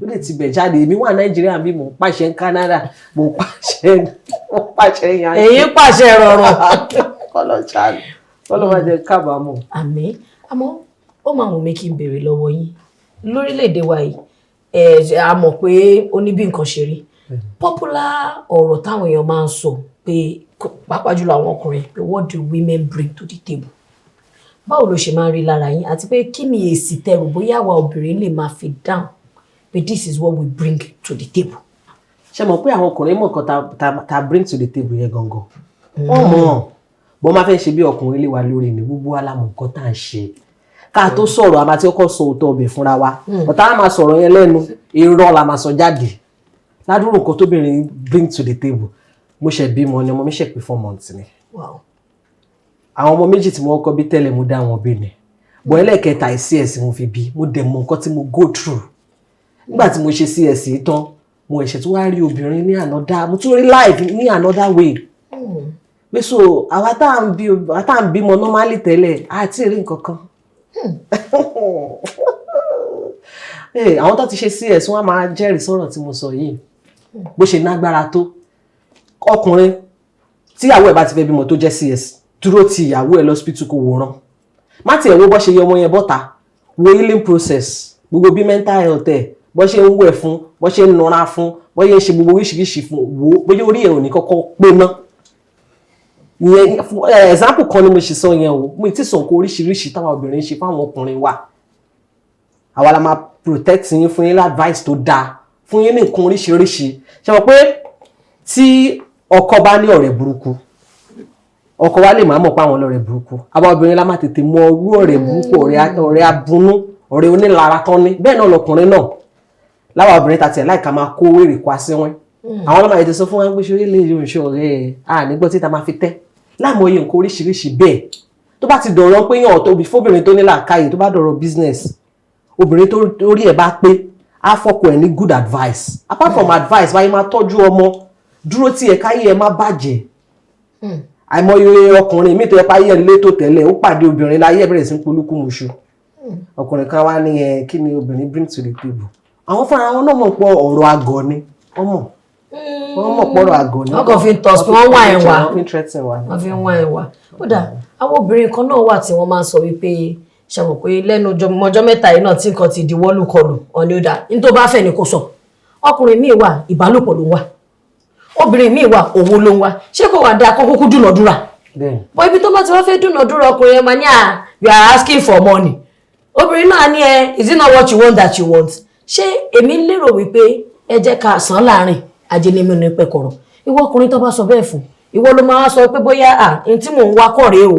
ó lè ti bẹ̀ jáde èmi wà Nàìjíríà bí mò ń pàṣẹ ní Canada mò ń pàṣẹ yan. èyí pàṣẹ rọrùn. kọ́lọ́ máa jẹ kábàámọ̀. àmín àmọ́ ó máa wù mí kí n béèrè lọ́wọ́ yín lórílẹ̀‐èdè wa yìí a mọ̀ pé ó ní bí nǹkan ṣe rí popular ọ̀rọ̀ táwọn èèyàn máa ń sọ pé pàápàá jùlọ àwọn ọkùnrin pé what do women bring to the table báwo ló ṣe máa ń rí lára yín àti pé kí ni èsì tẹrù bóyá àwa obìnrin lè máa fi dáhùn pé this is what we bring to the table. ṣe mọ̀ pé àwọn ọkùnrin mọ̀ nǹkan ta bring to the table yẹn gangan wọ́n mọ̀ bọ́ máa fẹ́ ṣe bí ọkùnrin lé wa lórí ni gbogbo alámọ̀ nǹkan tá à ń ṣe ká tó sọ̀rọ̀ a máa ti kọ́kọ́ sọ òótọ́ ọbẹ̀ fúnra wa ọ̀tá a máa sọ̀rọ̀ yẹn lẹ́nu irọ́ la máa sọ jáde ládùúrò nǹkan tóbìnrin bring to the table mo ṣe bímọ ni ọmọ mi ṣe pé 4 months ni àwọn ọmọ méjì tí mo kọ́kọ́ bí tẹ́lẹ̀ mo dá wọn bí ni bọ̀ ẹlẹ́kẹta CS mo fi bí mo dẹ̀ mọ nǹkan tí mo go through nígbà tí mo ṣe CS tán mo ẹ̀ṣẹ̀ tó wá rí obìnrin ní another mo tún rí life ní another way pé so àwa tá à ń bímọ normally tẹ́lẹ̀ àti rí nǹkan kan àwọn tó ti ṣe CS wọ́n máa jẹ́rìí sọ̀rọ̀ tí mo sọ yìí bó ṣe nágbára tó ọkùnrin tíyàwó ẹ̀ bá ti fẹ́ bímọ tó jẹ́ CS dúró ti ìyàwó ẹ̀ lọ́sípítù kò wòran má tiẹ̀ wo bó ṣe yọ ọmọ yẹn bọ́ta wo healing process gbogbo bí mental health ẹ̀ bó ṣe ń wẹ̀ fún bó ṣe ń nọra fún bó ṣe ń ṣe gbogbo oríṣiríṣi fún wo bóyá orí ẹ̀ ò ní kọ́kọ́ pé ná ìyẹn example kan ni mo ṣe sọ yẹn o mo ti sọ nǹkan oríṣiríṣi táwọn obìnrin ṣe fáwọn ọkùnrin wa àwa la máa protect yín fún yín advice tó dáa fún yín ní nǹkan oríṣiríṣi ṣe mọ̀ pé tí ọkọ bá ní ọ̀rẹ́ burúkú ọkọ wa lè máa mọ̀ pé àwọn ọlọ́rẹ́ burúkú àwa obìnrin la máa tètè mọ orú ọ̀rẹ́ burúkú ọ̀rẹ́ abunú ọ̀rẹ́ onílara tán ní bẹ́ẹ̀ náà lọkùnrin náà láwa obìnrin tàti ẹ̀ láìka máa kó èrè kwa sí wọn àwọn ọlọ́mọ ètò sọ fún wọn pé ṣe lè yọ ìṣe ọ̀rẹ́ ẹ̀ nígbọ́ tí ta máa fi tẹ́ láàmúyẹ nǹkan oríṣiríṣi bẹ́ẹ̀ tó bá ti dọ̀rọ̀ pé yàn tóbi fóbìnrin tó ní làákàyè tó bá dọ̀rọ̀ business obìnrin tó rí ẹ̀ bá pé á fọ́kọ ẹ̀ ní good advice apart from advice wáyé máa tọ́jú ọmọ dúró tí ẹ̀ káyé ẹ̀ má bàjẹ́ àìmọye ọkùnrin mi tó yẹ páyé ilé tó tẹ́lẹ̀ ó pàdé obìnrin láyé bẹ̀rẹ̀ sí polúkú muṣu ọkùnrin kan wá ní kí ni obìnrin bring to the table àwọn fúnra wọn náà mọ̀ pọ̀ ọ̀rọ̀ àgọ́ ni wọ́n mọ̀ pọ̀rọ̀ àgọ́ ni wọ́n kàn fi ń tọ́ sí wọ́n wá ẹ̀ wá wọ́n fi ń wá ẹ̀ wá ó dà àwọn obìnrin kan náà wà tí wọ́n máa ń sọ wípé ṣàmọ̀ pé lẹ́nu ọjọ́ mẹ́ta yìí náà tí nǹkan ti di wọ́lùkọlù ọ̀nà ìdá ní tó bá fẹ́ ni kò sọ ọkùnrin míì wà ìbálòpọ̀ ló ń wà obìnrin míì wà owó ló ń wá ṣé kò wá dáa kó kúkú dúnàdúrà bọ́ ibi tó bá ti wá fẹ́ dúnàdúrà ọkùnrin ẹ̀ máa ní you are asking for money obìnrin náà ní is it not what you want that you want ṣé èmi lérò wípé ẹ jẹ́ ká sàn láàrin ajẹnimí ní pẹ́kọ̀rọ̀ ìwọ ọkùnrin tó bá sọ bẹ́ẹ̀ fún ìwọ ló máa sọ pé bóyá n tí mò ń wá kọ̀ rèé o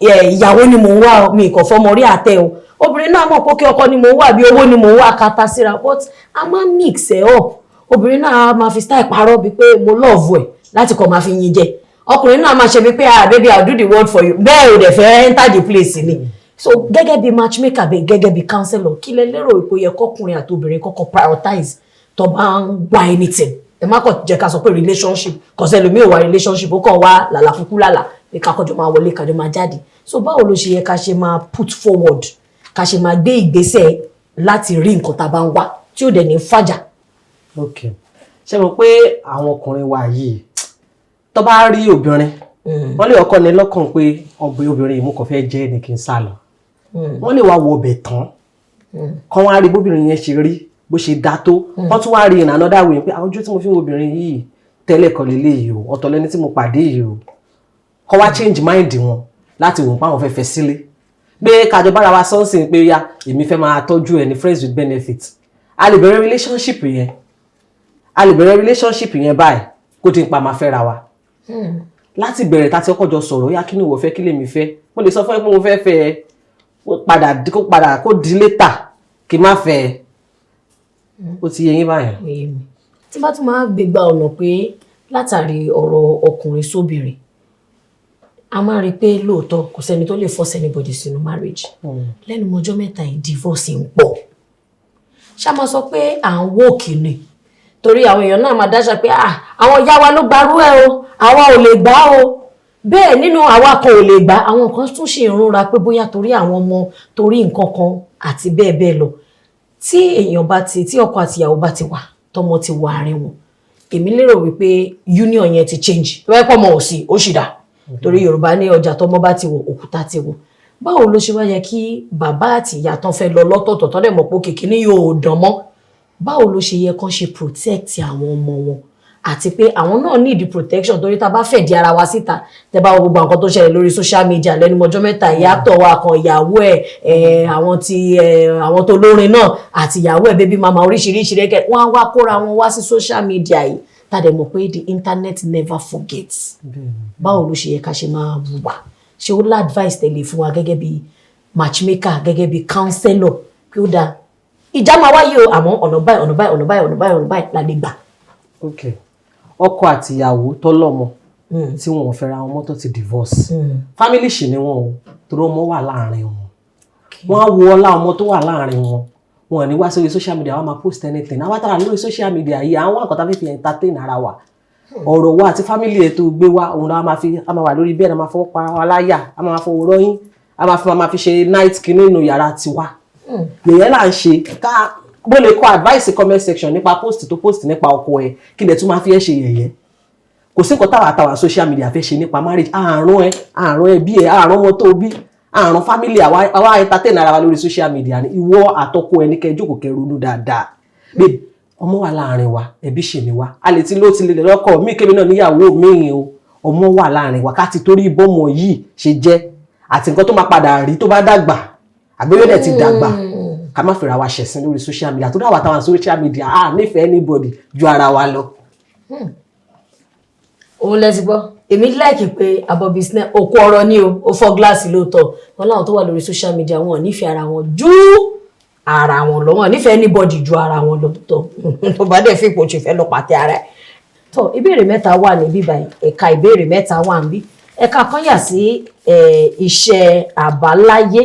ìyàwó ni mò ń wá mi kò fọmọ rí àtẹ o obìnrin náà mọ̀ pé kí ọkọ ni mò ń wá bí owó ni mò ń wá kata síra but a máa mix ẹ̀ up obìnrin náà máa fi style parọ́ bíi pé mo love ẹ̀ láti kọ́ máa fi yin jẹ ọkùnrin náà máa ṣe bíi pé baby I'll do the word for you bẹ́ẹ̀ ò dẹ̀ fẹ́ enter the place ni so gẹ́gẹ́ bí matchmaker bẹ́ẹ̀ gẹ́gẹ́ bí counselor kí lẹ lérò ipò yẹ kọkùnrin àti obìnrin kọ́kọ́ prioritize tó bá ń wá anything ẹ má kàn jẹ́ ká sọ pé relationship kọ̀sẹ́ lómi ò wá relationship ó kàn wá làlà fúkú làlà pé kákọ́jọ́ máa wọlé kájọ́ máa jáde so báwo ló ṣe yẹ ká ṣe máa put forward ká ṣe máa gbé ìgbésẹ̀ láti rí nǹkan tá a bá ń wá tí ó dẹ̀ ní fàjà. ok ṣe mọ̀ pé àwọn ọkùnrin wa yìí tó bá rí obìnrin wọ́n lè ọkọ ní lọ́kàn pé obìnrin yìí mú kàn fẹ́ jẹ́ ní kí n sá lọ wọ́n lè wá wo ọbẹ̀ tán kán wá rí bóbìnrin yẹn ṣe rí bó ṣe dá tó wọ́n tún wá rí in another way pé àwọn ojú tí mo fi ń wo obìnrin yìí tẹ́lẹ̀ kan lélẹ̀ yìí o ọ̀tọ̀ lẹ́ni tí mo pàdé yìí o kọ́ wá change mind wọn láti wò pé àwọn fẹ́ fẹ́ sílé pé kájọ bára wa sọ́ọ̀sì pé ya èmi fẹ́ máa tọ́jú ẹ ní friends with benefits a lè bẹ̀rẹ̀ relationship yẹn báyìí kó tí ń pa máa fẹ́ra wa láti bẹ̀rẹ̀ tá ti ọkọ̀ jọ sọ̀rọ̀ yá kí ni ìwọ fẹ́ kí lèmi fẹ́ mo lè sọ fún ẹ pé mo fẹ́ fẹ́ padà kó di létà kí n má fẹ́ ẹ ó ti yé yín báyìí. tí bá tún máa gbégbá ọ̀nà pé látàrí ọ̀rọ̀ ọkùnrin sóbìnrin a máa rí i pé lóòótọ́ kò sẹ́ni tó lè force anybody sínú marriage lẹ́nu ọjọ́ mẹ́ta yìí divorce ń pọ̀ ṣá máa sọ pé à ń wò kìíní torí àwọn èèyàn náà máa dáṣà pé àwọn ìyá wa ló gbarú ẹ o àwa ò lè gbà o bẹ́ẹ̀ nínú àwa kan ò lè gbà àwọn kan tún ṣe ìrora pé bóyá torí àwọn ọmọ torí nǹkan kan àti bẹ́ẹ̀ bẹ́ẹ̀ lọ tí èèyàn bá ti tí ọkọ àti ìyàwó bá ti wà tọmọ ti wà àárín wọn èmi lérò wípé union yẹn ti change tó bá pọ̀ mọ́ ò sí ó sì dá torí Yorùbá ní ọjà tọmọ bá ti wọ òkúta ti wọ báwo ló ṣe wá yẹ kí bàbá àti ìyá tán fẹ́ lọ lọ́tọ̀ọ̀tọ̀ tán dẹ̀ mọ̀ pé kìkìní yóò dán mọ́ báwo ló ṣe yẹ kán ṣe protect àwọn ọmọ wọn àti pé àwọn náà need protection torí tá a bá fẹ̀dí ara wa síta tẹ́ bá wo gbogbo nǹkan tó ṣẹlẹ̀ lórí social media lẹ́nu ọjọ́ mẹ́ta ìyàtọ̀ wa kan ìyàwó ẹ̀ àwọn tó lórin náà àti ìyàwó ẹ̀ baby mama oríṣiríṣi rẹ̀ wọ́n á wá kóra wọn wá sí social media yìí tá a dẹ̀ mọ̀ pé the internet never forgets báwo ló ṣe yẹ ká ṣe máa wùwà ṣé ó lá advice tẹ̀lé fún wa gẹ́gẹ́ bí matchmaker gẹ́gẹ́ bí counselor kí ó dáa ìjà máa wáyé o àmọ́ ọ̀nà báyìí la lè gbà. Okay. Ọkọ àti ìyàwó tó lọ́mọ tí wọn ò fẹ́ra wọn mọ́ tó ti divorce family ṣì ni wọn o torí ọmọ wà láàrin wọn wọn á wo ọlá ọmọ tó wà láàrin wọn wọn ò ní wá sórí social media wọn máa post anything àwọn àtàrà lórí social media yìí àwọn àkọ́tà fífi entertain ara wa ọ̀rọ̀ wa àti family ẹ̀ tó gbé wa òun náà a máa wà lórí bẹ́ẹ̀ a máa fọwọ́ para wa láyà a máa fọwọ́ rọ́yìn a máa fi ṣe night kí nínú yàrá tiwa yẹ̀yẹ́ là ń ṣe ká bó lè kọ advice comment section nípa post tó post nípa ọkọ ẹ kí lè tún máa fi ẹ ṣe yẹ̀yẹ́ kò sí nǹkan táwa social media fẹ́ ṣe nípa marriage àrùn ẹbí ẹ àrùn ọmọ tó bí àrùn family àwa entertain ara wa lórí social media ni ìwọ àtọkọ ẹni kẹ́ jókòó kẹ́ ronú dáadáa pé ọmọ wà láàrin wa ẹbí ṣe ni wa a lè ti ló ti lè lọ́kọ mí kébí náà níyàwó míì o ọmọ wà láàrin wa ká ti torí ìbọmọ yìí ṣe jẹ́ àti nǹkan tó máa padà rí tó bá dàgbà àgbélẹ̀dẹ̀ ti dàgbà ká má fẹ́ra wa ṣẹ̀sìn lórí social media tó dáwà táwọn social media nífẹ̀ẹ́ anybody ju ara wa lọ. òun lẹ ti gbọ́ èmi láìkì pé Abbobysneh òkú ọ̀rọ̀ ni o ó fọ́ gíláàsì lóòótọ́ wọn láwọn tó wà lórí social media wọn nífẹ̀ẹ́ ara wọn ju ara wọn lọ wọn nífẹ̀ẹ́ anybody ju ara wọn lọ tó bá dẹ̀ fi ipò ṣèfẹ́ lọ pàtẹ ara ẹ̀. tó ìbéèrè mẹ́ta wà ní bíbá ẹ̀ka ìbéèrè mẹ́ta wà níbí ẹ̀ka kan yà sí iṣẹ́ àbáláyé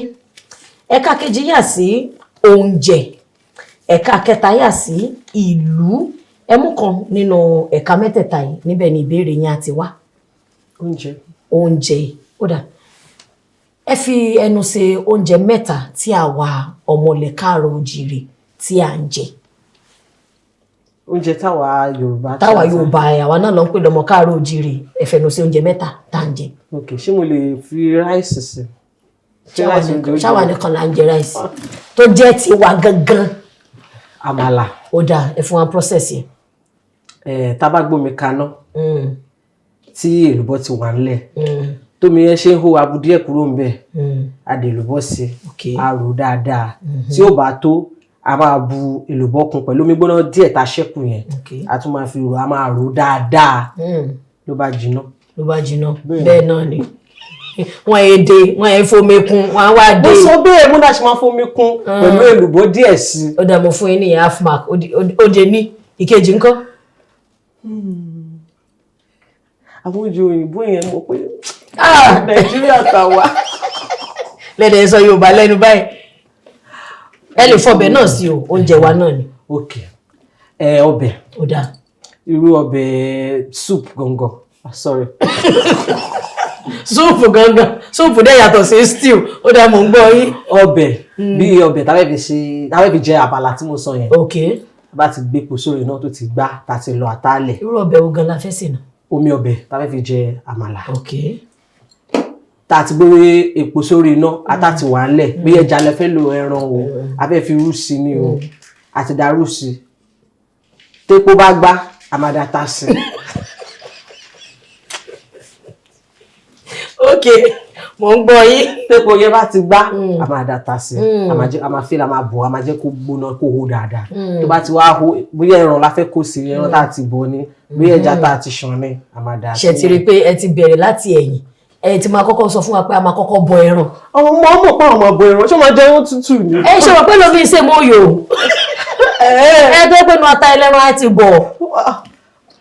ẹ̀ka kejì yà sí oúnjẹ ẹ̀ka kẹta yà sí ìlú ẹmú kan nínú ẹ̀ka mẹ́tẹ̀ẹ̀ta yìí níbẹ̀ ni ìbéèrè yẹn àti wá. oúnjẹ ó dà ẹ fi ẹnu ṣe oúnjẹ mẹ́ta tí àwa ọmọlẹ̀ káàárọ̀ oòjíire tí à ń jẹ. oúnjẹ táwa Yorùbá àwa náà ló ń pè lọ́mọ káàárọ̀ oòjíire ẹ fẹnu ṣe oúnjẹ mẹ́ta tá à ń jẹ. ok ṣé mo lè fi ráìsì sí ṣáwa nìkan là ń jẹ ráìsì tó jẹ́ tiwa gangan. àmàlà. ó dáa ẹ fún wa process yẹn. tá bá gbómi kaná tí èlùbọ́ ti wà ńlẹ̀ tómi yẹn ṣe ń hó abu díẹ̀ kúrò ń bẹ̀ adé èlùbọ́ sí a rò dáadáa tí ó bá tó a máa bu èlùbọ́ kun pẹ̀lú omi gbóná díẹ̀ tá a ṣẹ́kù yẹn a tún máa fi rò a máa rò dáadáa ló bá jiná. Bẹ́ẹ̀ náà ni wọ́n èdè wọ́n ẹ̀ fomi kún wọ́n wá dé. mo sọ bẹ́ẹ̀ múdà ṣe máa fomi kún pẹ̀lú èlùbọ́ díẹ̀ sí. ó dà mo fún yín ní half mark ó dé ní ìkejì ńkọ́. àwọn oúnjẹ òyìnbó yẹn mọ̀ pé Nàìjíríà tà wá. lẹ́dẹ̀ẹ́ sọ Yorùbá lẹ́nu báyìí ẹ lè fọbẹ̀ náà sí o oúnjẹ wa náà ni. ok ọbẹ̀. ó dà. irú ọbẹ̀ soup gangan sorry. súùpù gangan súùpù dẹ̀ yàtọ̀ sí stew ó dá mò ń gbọ́ yín. ọbẹ̀ bí ọbẹ̀ táwọn fi jẹ àbàlà tí mo sọ yẹn. ok. bá ti gbé epo sórí iná tó ti gbá tá ti lọ àtàlẹ̀. irú ọbẹ̀ wo gan la fẹ́ sè náà. omi ọbẹ̀ táwọn fi jẹ àmàlà. ok. tá ti gbé epo sórí iná ata ti wà ńlẹ̀ bí ẹja lẹ fẹ́ lo ẹran o abẹ́ fi rú sí ni o àti dàrú sí tépo bá gbá àmàdà ta sí. Okay, mo ń gbọ́ yín. Tepo yẹn bá ti gbá, a máa data sí. A máa feel, a máa bọ̀, a máa jẹ́ kó gbóná kó hó dáadáa. Tó bá ti wá hó, bóyá ẹran la fẹ́ kó sí, ẹran tá ti bọ̀ ni, bóyá ẹja tá ti ṣàn ni, a máa dà sí. Ṣé ti rí pé ẹ ti bẹ̀rẹ̀ láti ẹ̀yìn. Ẹ ti máa kọ́kọ́ sọ fún wa pé a máa kọ́kọ́ bọ ẹran. Ọmọ pa ọmọ bọ ẹran, ṣé máa jẹ ẹran tútù ni? Ẹ ṣe rò pé lómi ṣe mo yò. Ẹ tó pé nu ata ẹlẹ́ran á ti bọ̀.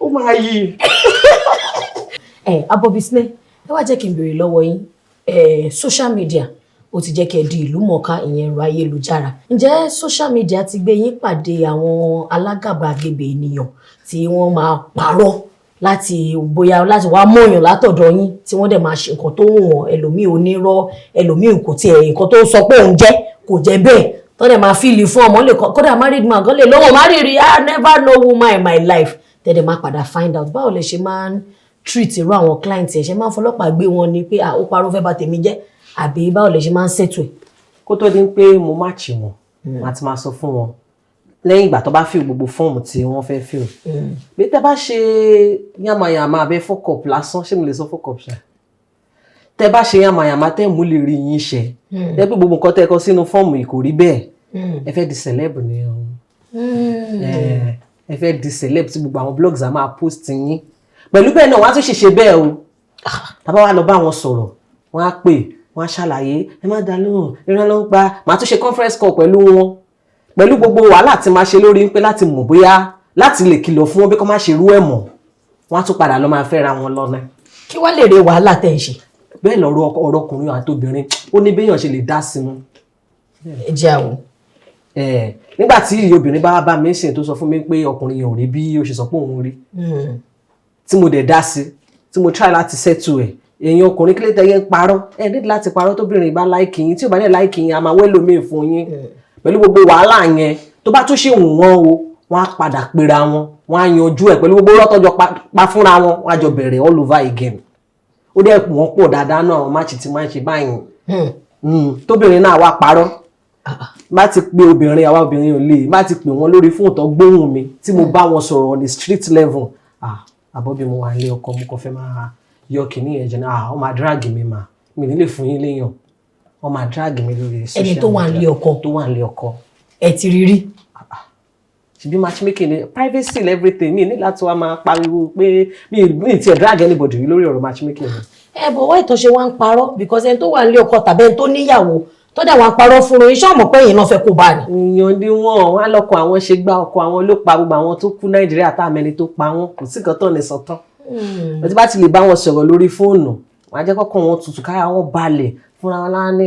Ó máa yí. Abbobysneh, ẹ wá jẹ́ kí n béèrè lọ́wọ́ yín. Social media ó ti jẹ́ kí ẹ di ìlú mọ̀ọ́ká ìyẹn ẹ̀rọ ayélujára. Ǹjẹ́ social media ti gbé yín pàdé àwọn alágàbàgebè ènìyàn tí wọ́n máa parọ́ láti bóyá láti wá mọ̀yàn látọ̀dọ̀ yín tí wọ́n dẹ̀ máa ṣe nǹkan tó wù wọ́n, ẹlòmíì onírọ́, ẹlòmíì kò tiẹ̀ nǹkan tó sọ pé òun jẹ́ kò jẹ́ bẹ́ẹ̀ tó dẹ̀ máa fíìlì fún ọmọ lè kódà married man gan lè lọ́wọ́ married I never know woman in my life tẹ̀dẹ̀ máa padà find out. Báwo lẹ ṣe máa ń treat irú àwọn client ẹ̀ ṣe máa ń fọlọ́pàá gbé wọn ni pé ó parọ́ fẹ́ bà tèmi jẹ́ àbí báwo lẹ ṣe máa ń ṣètò ẹ̀? Kó tó di pé mo match wọn, màá ti máa sọ fún wọn lẹ́yìn ìgbà tó bá fill gbogbo fọ́ọ̀mù tí wọ́n fẹ́ fill. Bí tẹ́ bá ṣe yàmàyàmà abẹ́ fuck up lásán, ṣé mo lè sọ fuck up ṣá? Tẹ́ bá ṣe yàmàyàmà tẹ́ mú lè rí yín ṣe. Tẹ́ pé gbogbo nǹkan tẹ́ kọ sínú fọ́ọ̀mù yìí kò rí bẹ́ẹ̀. Ẹ fẹ́ di celeb ni o. Ẹ fẹ́ di celeb tí gbogbo àwọn blogs á máa post yín. Pẹ̀lú bẹ́ẹ̀ náà wọ́n á tún ṣe bẹ́ẹ̀ o. Tàbá wá lọ bá wọn sọ̀rọ̀, wọ́n á pè, wọ́n á ṣàlàyé, ẹ má dá lóhùn, ìran ló ń pa, màá tún ṣe conference call pẹ̀lú wọn. Pẹ̀lú gbogbo wàhálà tí máa ṣe lórí pé láti mọ̀ bóyá láti lè kìlọ̀ fún wọn bí kò má ṣe rú ẹ̀ mọ̀, wọ́n á tún padà lọ máa fẹ́ra wọn lọ́nà. Kí wá lè rí wàhálà tẹ̀ ń ṣe? Bẹ́ẹ̀ lọ́rọ̀ ọ̀rọ̀ ọkùnrin àti obìnrin ó ní béèyàn ṣe lè dá sí wọn. Ẹ jẹ́ àwọn. Nígbà tí obìnrin bá bá mi sìn tó sọ fún mi pé ọkùnrin yẹn ò rí bí ó ṣe sọ pé òun rí, tí mo dẹ̀ dá sí, tí mo try láti settle ẹ̀, èèyàn ọkùnrin kílé tẹ yẹn ń parọ́, ẹ nídìí láti parọ́ tóbìnrin bá láìkì yín, tí ò bá dẹ̀ láìkì yín a máa wẹ́lò míì fún yín. Pẹ̀lú gbogbo wàhálà yẹn tó bá tún ṣe wù wọ́n o, wọ́n á padà pera wọn, wọ́n á yanjú ẹ̀ pẹ̀lú gbogbo rọ́tọ́jọ́ pa fúnra wọn, wọ́n á jọ bẹ̀rẹ̀ all over again. Ó dẹ̀ wọ́n pọ̀ dáadáa náà àwọn máàcì tí máa ń ṣe báyìí. Tóbìnrin náà wá parọ́, má ti pe obìnrin, àwa obìnrin ò lè, má ti pè wọ́n lórí fóònù tó gbóhùn mi tí mo bá wọn sọ̀rọ̀ on the street level. Àbọ̀bí mo wà nílé ọkọ, mo kàn fẹ́ máa yọ kìíní yẹn jẹ náà, wọ́n máa drag mi mà, mi nílé fún yín léèyàn, wọ́n máa drag mi lórí social media. Ẹni tó wà nílé ọkọ. Tó wà nílé ọkọ. Ẹ ti rí rí. Ṣebí matchmaking ni privacy everything, mi ní láti wá máa pariwo pé mi ti drag anybody lórí ọ̀rọ̀ matchmaking. Bọ̀ wá ìtọ́ṣe wá ń parọ́ because ẹni tó wà nílé ọkọ tàbí ẹni tó níyàwó tó dẹ̀ wá ń parọ́ fún un iṣẹ́ ọmọ pé èèyàn náà fẹ́ kó bá ní. Èèyàn ni wọ́n á lọ́kọ̀ àwọn ṣe gbá ọkọ̀ àwọn ló pa gbogbo àwọn tó kú Nàìjíríà tá àmẹ́ni tó pa wọ́n, kò sí kan tó ní sọ̀tán. Bẹ́ẹ̀ tí bá ti lè bá wọn sọ̀rọ̀ lórí fóònù, wọ́n á jẹ́ kọ́kọ́ wọn tutù kára wọn balẹ̀ fúnra wọn láwọn ní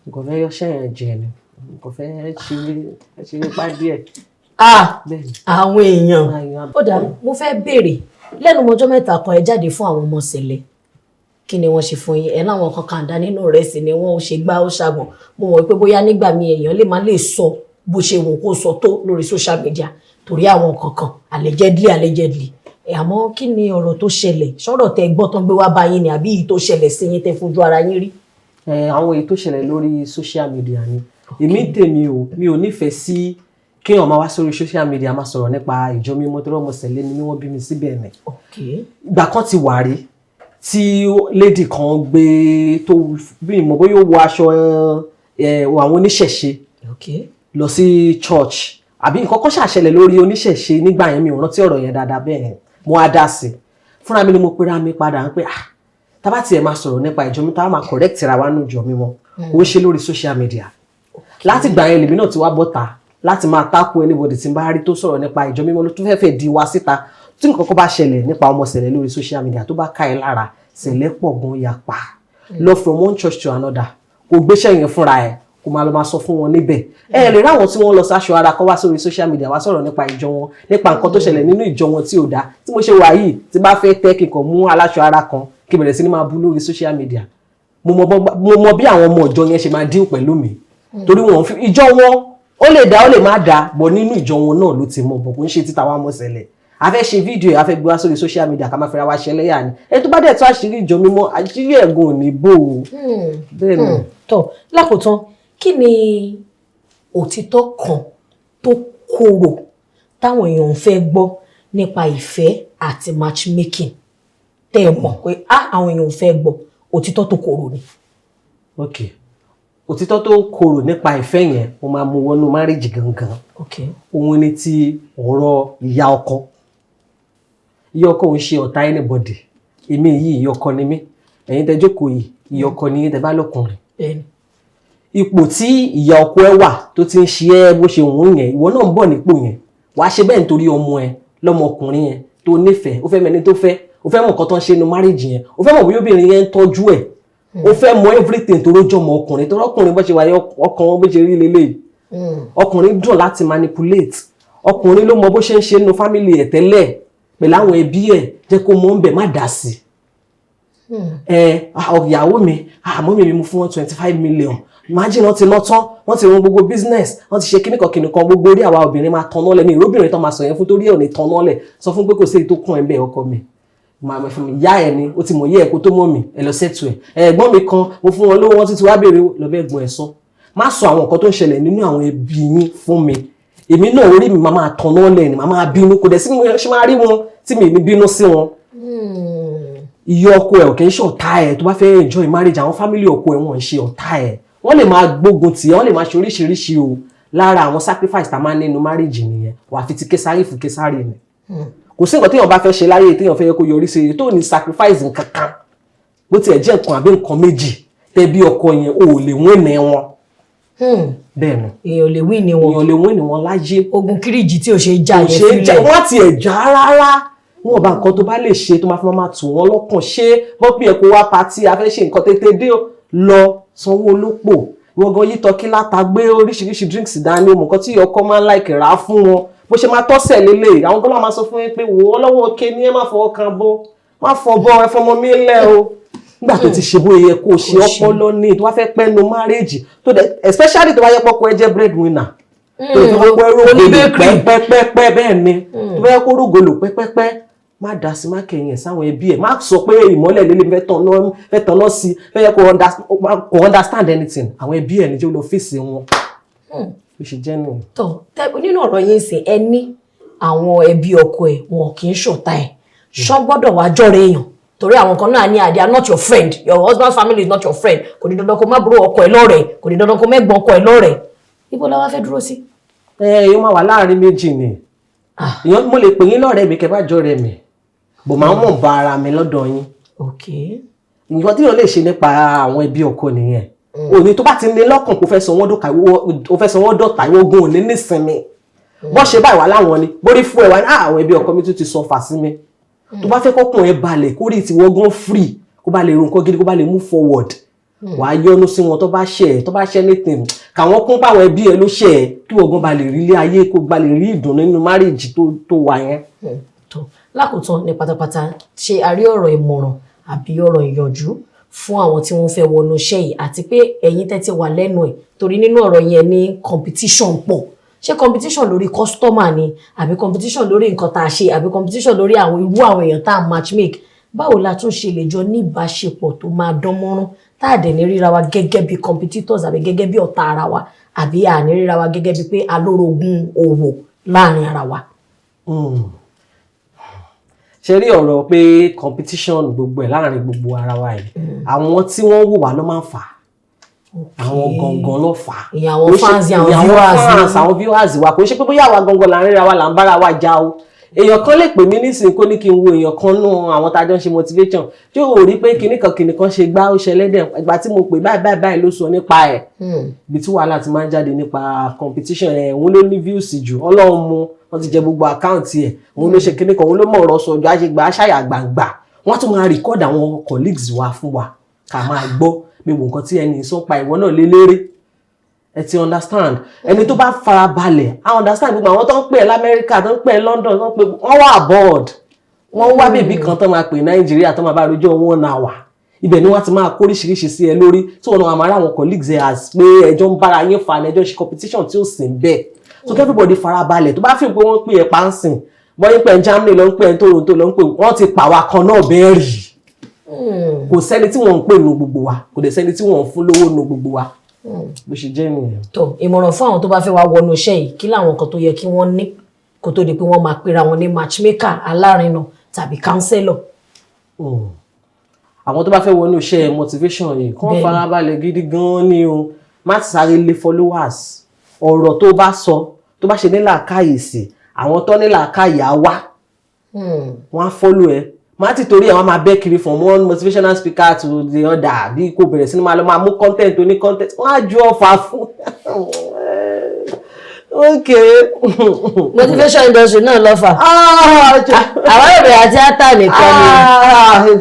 nǹkan fẹ́ yọṣẹ́ yẹn jẹ ni, nǹkan fẹ́ ṣeré pa díẹ̀. Àwọn èèyàn. Ó dà, mo fẹ́ béèrè lẹ́nu ọjọ́ mẹ́ta kan ẹ jáde fún àwọn ọmọ ṣẹlẹ̀. Kí ni wọ́n ṣe fún yín? Ẹ láwọn kan kàńdá nínú rẹ̀ sì ni wọ́n ṣe gbá ó ṣàgbọ̀n. Mo mọ̀ pé bóyá nígbà mi èèyàn lè má lè sọ bó ṣe wù kó sọ tó lórí social media torí àwọn kankan allegedly. Àmọ́ kí ni ọ̀rọ̀ tó ṣẹlẹ̀? Ṣọ́rọ̀ tẹ gbọ́ tán gbé wá bá yín ni àbí èyí tó ṣẹlẹ̀ sí yín tẹ fojú ara yín rí? Àwọn èyí tó ṣẹlẹ̀ lórí social media ni. Èmi tèmi o, mi ò nífẹ̀ẹ́ sí kéèyàn máa wá sórí social media máa sọ̀rọ̀ nípa ìjọ mímọ́ tó rọ́mọ sẹ̀lé ni wọ́n bí mi síbẹ̀ ni. Ìgbà kan ti wà rí tí lady kan gbé tó bí ìmọ̀ bóyá ó wọ aṣọ àwọn oníṣẹ̀ṣe lọ sí church àbí nǹkan kan ṣàṣẹlẹ̀ lórí oníṣẹ̀ṣe nígbà yẹn mi ò rántí ọ̀rọ̀ yẹn dáadáa bẹ́ẹ̀ mo á dá sí fúnra mi ni mo pera mi padà ń pé tá bá tiẹ̀ máa sọ̀rọ̀ nípa ìjọ mi tá máa correct ra wa nù ìjọ mi wọn kò ń ṣe lórí social media láti gbà yẹn lèmi náà ti wá bọ́ta láti máa tako anybody tí n bá rí tó sọ̀rọ̀ nípa ìjọ mímọ́ ló tún fẹ́ẹ́ di wa síta tí nǹkan kan bá ṣẹlẹ̀ nípa ọmọ ṣẹlẹ̀ lórí social media tó bá ká ẹ lára ṣẹlẹ̀ pọ̀ gan yapa lọ from one church to another kò gbéṣẹ́ yẹn fúnra ẹ̀ kò máa lọ máa sọ fún wọn níbẹ̀ ẹ lè ráwọn tí wọ́n lọ sáṣọ ara kọ́ wá sórí social media wá sọ̀rọ̀ nípa ìjọ wọn nípa nǹkan tó ṣẹlẹ̀ nínú ìjọ wọn tí ò dáa tí mo ṣe wà yìí tí bá fẹ́ tẹ́ kíkọ̀ mú aláṣọ ara kan kí bẹ̀rẹ̀ sí ní máa bú lórí social media mo mọ bí àwọn ọmọ ìjọ yẹn ṣe máa dín pẹ̀lú mi torí wọn fi ìjọ wọn ó lè dá ó lè má dá bọ̀ nínú ìjọ wọn náà ló ti mọ̀ bọ̀ kò ń ṣe títa wa mọ̀ ṣẹlẹ̀ a fẹ́ ṣe fídíò ẹ̀ a fẹ́ gbé wá sórí social media ká máa fẹ́ra wa ṣẹlẹ́yà ni ẹ tó bá dẹ̀ tó àṣírí ìjọ mímọ́ àṣírí ẹ̀gùn ò ní bò ó bẹ́ẹ̀ ni. tó lákòótán kí ni òtítọ́ kan tó korò táwọn èèyàn ń fẹ́ gbọ́ nípa ìfẹ́ àti matchmaking tẹ́ ẹ mọ̀ pé àwọn èèyàn ń fẹ́ gbọ́ òtítọ́ tó korò ni. ok òtítọ́ tó korò nípa ìfẹ́ yẹn mo máa mú wọnú marriage gangan. òun ni ti ọ̀rọ̀ ìyá ọkọ. ìyá ọkọ òun ṣe ọ̀tá anybody. èmi yìí ìyá ọkọ ni mí, ẹ̀yin tẹ́ jókòó yìí ìyá ọkọ ni tẹ́ bá lọ́kùnrin. ipò tí ìyá ọkọ ẹ wà tó ti ń ṣe ẹ́ bó ṣe òun yẹn, ìwọ náà ń bọ̀ nípò yẹn. wàá ṣe bẹ́ẹ̀ nítorí ọmọ ẹ lọ́mọkùnrin yẹn tó nífẹ̀ẹ́, ó fẹ́ mẹ́ni tó fẹ́, ó fẹ́ mọ̀ nǹkan tó ń ṣe nínú marriage yẹn, ó fẹ́ mọ̀ bóyá obìnrin yẹn ń tọ́jú ẹ̀, ó fẹ́ mọ̀ everything tó rójọ́ mọ́ ọkùnrin tó rọ́kùnrin bó ṣe wáyé ọkàn wọn bó ṣe rí lélẹ̀. ọkùnrin dùn láti manipulate, ọkùnrin ló mọ bó ṣe ń ṣe nínú family ẹ̀ tẹ́lẹ̀ pẹ̀lú àwọn ẹbí ẹ̀, jẹ́ kó mọ̀ ń bẹ̀ má dà sí. ìyàwó mi àmọ́ mi mú fún wọn 25 million, imagine wọ́n ti ná tán, wọ́n ti run gbogbo business, wọ́n ti ṣe kíníkan gbogbo orí àwa obìnrin máa tanná lẹ̀, mi ìróbìnrin tó máa sọ yẹn fún torí ẹ̀ ò ní tanná lẹ̀, sọ fún pé kò sí èyí tó kún ẹ̀ bẹ́ẹ̀ ọkọ mi. màmá fún mi ìyá ẹ̀ ni ó ti mọ̀ yé ẹ̀ kó tó mọ̀ mi ẹ̀ lọ sẹ́tù ẹ̀. ẹ̀gbọ́n mi kan mo fún wọn lówó, wọ́n ti wá béèrè lọ́bẹ̀ ẹ̀gbọ́n ẹ̀ sọ. má sọ àwọn nǹkan tó ń ṣẹlẹ̀ nínú àwọn ẹbí yín fún mi. èmi náà orí mi máa tanná lẹ̀ ni màá bínú, kò dẹ̀ sí mi ṣe máa rí wọn tí mi ní bínú sí wọn. ìyá ọkọ ẹ̀ ò kì í ṣe ọ̀tá ẹ̀, tó bá fẹ́ enjoy marriage àwọn family ọkọ ẹ̀ wọ́n ń ṣe ọ̀tá ẹ̀. wọ́n lè máa gbógun tì ẹ́, wọ́n lè máa ṣe oríṣiríṣi o. lára àwọn sacrifice tá a máa ń nínú marriage nìyẹn, wà á fi ti késàrì fún késàrì ni. kò sí nǹkan téèyàn bá fẹ́ ṣe láyé téèyàn fẹ́ yẹ kó yọrí sí tó ní sacrifice nǹkan kan bó tiẹ̀ jẹ́ nǹkan àbí nǹkan méjì tẹ́bí ọkọ yẹn ò lè win ní wọn. bẹ́ẹ̀ ni èèyàn lè win ní wọn, èèyàn lè win ní wọn láyé. ogun kíríjì tí ò ṣe já yẹn sílẹ̀, wọ́n ti ẹ̀ já rárá. wọn bá nǹkan tó bá lè ṣe tó máa fi máa tù wọ́n lọ́kàn ṣe bọ́pì ẹ̀ kó wá pàtí a fẹ́ ṣe nǹkan tètè dé lọ sanwó olópò wọ́n gan yí tọ́kí láta gbé oríṣiríṣi drinks dání mọ̀ nǹkan tí ọkọ máa ń láìkì rà fún wọn bó ṣe máa tọ́sẹ̀ lélẹ̀ àwọn tó máa sọ fún yín pé wò ó lọ́wọ́ òkè ní ẹ má fọwọ́ kan bọ́ má fọ bọ́ ẹ fọmọ mi lẹ́ o nígbà tó ti ṣe bóyá yẹ kó o ṣe ọpọlọ ní tó wá fẹ́ pẹ́ nu marriage tó dẹ̀ especially tó bá yẹ pọ́kọ ẹ jẹ́ breadwinner tó fi wọ́n pẹ́ rògbòlò pẹ́pẹ́pẹ́ bẹ́ẹ̀ ni tó bá yẹ kó rògbòlò pẹ́pẹ́pẹ́ má dá sí má kẹyìn ẹ̀ sáwọn ẹbí ẹ̀ má sọ pé ìmọ́lẹ̀ líle fẹ́ tán lọ sí fẹ́ yẹ kó understand anything àwọn ẹbí ẹ̀ níjẹ́ ó lọ fèsì wọn bó ṣe jẹ́ nù. tó nínú ọ̀rọ̀ yín sìn ẹ ní àwọn ẹbí ọkọ ẹ̀ wọn kì í ṣọ̀tá ẹ̀ ṣọ́ gbọ́dọ̀ wá jọ̀rọ̀ èèyàn torí àwọn kan náà ní they are not your friend, your husband's family is not your friend, kò ní dandan kó má búrò ọkọ ẹ̀ lọ́rẹ̀ẹ́, kò ní dandan kó mẹ́gbọ́n ọkọ ẹ̀ lọ́rẹ̀ẹ́, ibo la wá fẹ́ dúró sí. yóò máa wà láàrin méjì ni mo lè pè yín lọ́rẹ̀ẹ́ mi kẹ́ bá jọ̀rẹ́ mi bò máa ń mọ̀ bá ara mi lọ́dọ̀ yín. nǹkan tí yóò lè ṣe nípa àwọn ẹbí ọkọ nìyẹn òní tó bá ti ní lọ́kàn kó fẹ́ sọ wọ́n dọ̀tà ìwọ ogun òní nísinmi bọ́ ṣe báyìí wà láwọn ni borí fún ẹ̀ wá ní àwọn ẹbí ọkọ mi tún ti sọ fà sí mi tó bá fẹ́ kọ́kùn ẹ balẹ̀ kó rí tiwọ́ gan free kó bá lè ro nǹkan gidi kó bá lè move forward wàá yọ́nú sí wọn tó bá ṣe anything káwọn kún páwọn ẹbí ẹ ló ṣe ẹ kí wọ́n gan ba lè rí ilé ayé kó ba lè rí ìdùnnú nínú marriage tó wà yẹn. lákòótán ní pátápátá ṣe àrí ọ̀rọ̀ ìmọ̀ràn àbí ọ̀rọ̀ ìyànjú fún àwọn tí wọ́n fẹ́ wọnú iṣẹ́ yìí àti pé ẹ̀yin tẹ́tí wà lẹ́nu ẹ̀ torí nínú ọ̀rọ̀ yẹn ní competition pọ̀ ṣé competition lórí customer ni àbí competition lórí nǹkan tá a ṣe àbí competition lórí àwọn irú àwọn èèyàn tá a matchmake báwo la tún ṣe lè jọ ní ìbáṣepọ̀ tó máa dán mọ́rán tá a dẹ̀ ní ríra wa gẹ́gẹ́ bí competitors àbí gẹ́gẹ́ bí ọ̀tá ara wa àbí à ní ríra wa gẹ́gẹ́ bí pé alórogún òwò láàrin ara wa. ṣe rí ọ̀rọ̀ pé competition gbogbo ẹ̀ láàrin gbogbo ara wa yìí àwọn tí wọ́n wò wá ló máa ń fà á àwọn gangan ló fà á ìyàwó fans àwọn viewers wa kò ṣe pé bóyá àwa gangan là ń ríra wa là ń bára wa já o èèyàn kan lè pè mí nísìnyí kó ní kí n wo èèyàn kan nú àwọn tá a jọ ń ṣe motivation tí ò rí pé kinní kan ṣe gbá ó ṣẹlẹ́dẹ̀ ìgbà tí mo pè báyìí ló sọ nípa ẹ̀ ibi tí wàhálà ti máa ń jáde nípa competition ẹ̀ òun ló ní views jù ọlọ́run mu wọ́n ti jẹ gbogbo àkáǹtì ẹ̀ òun ló ṣe kinní kan òun ló mọ̀ ọ̀rọ̀ sọ̀jọ́ àṣegbà àṣàyà gbàǹgbà wọ́n tún máa record àwọn colleagues wa fún wa ká máa gbọ́ gbogbo nǹkan tí ẹni sọ pa ìwọ náà lélẹ́rẹ́ ẹ ti understand ẹni tó bá fara balẹ̀ I understand gbogbo àwọn tó ń pè ẹ́ lamẹ́ríkà tó ń pè ẹ́ London tó ń pè wọ́n wà abroad wọ́n wá bèbí kan tó máa pè Nàìjíríà tó máa bá rojọ́ 1 hour ibẹ̀ ni wọ́n ti máa kóríṣiríṣi sí ẹ lórí tí wọ́n náà máa rá àwọn colleagues ẹ̀ as pé ẹjọ́ ń bára yín fa ẹjọ́ ṣe competition tí ó sì ń bẹ̀ so everybody fara balẹ̀ tó bá fi pé wọ́n pè ẹ́ pánsìn bọ́yìn pé Germany ló ń pè ẹ́ Toronto ló ń pè wọ́n ti pàwá kan náà bẹ́ẹ̀ rí kò sẹ́ni tí wọ́n ń pè nu gbogbo wa kò dẹ̀ sẹ́ni tí wọ́n ń fún lówó nu gbogbo wa bó ṣe jẹ́ nìyẹn. tó ìmọ̀ràn fún àwọn tó bá fẹ́ wá wọnú iṣẹ́ yìí kí làwọn kan tó yẹ kí wọ́n ní kó tó di pé wọ́n máa pera wọn ní matchmaker alárinà tàbí counselor. àwọn tó bá fẹ́ wọnú iṣẹ́ motivation yìí kàn farabalẹ̀ gidi gan ni o má sáré lé followers ọ̀rọ̀ tó bá sọ tó bá ṣe ní làákàyè sí àwọn tó ní làákàyè á wá wọ́n á follow ẹ má ti torí àwọn máa bẹ́ kiri from one motivational speaker to the other bí kò bẹ̀rẹ̀ sí ni máa lọ máa mú content oní content wọ́n á ju ọ̀fà fún okay. Motivation industry náà lọ́fà. Àwọn èrè àti átà nìkan ni.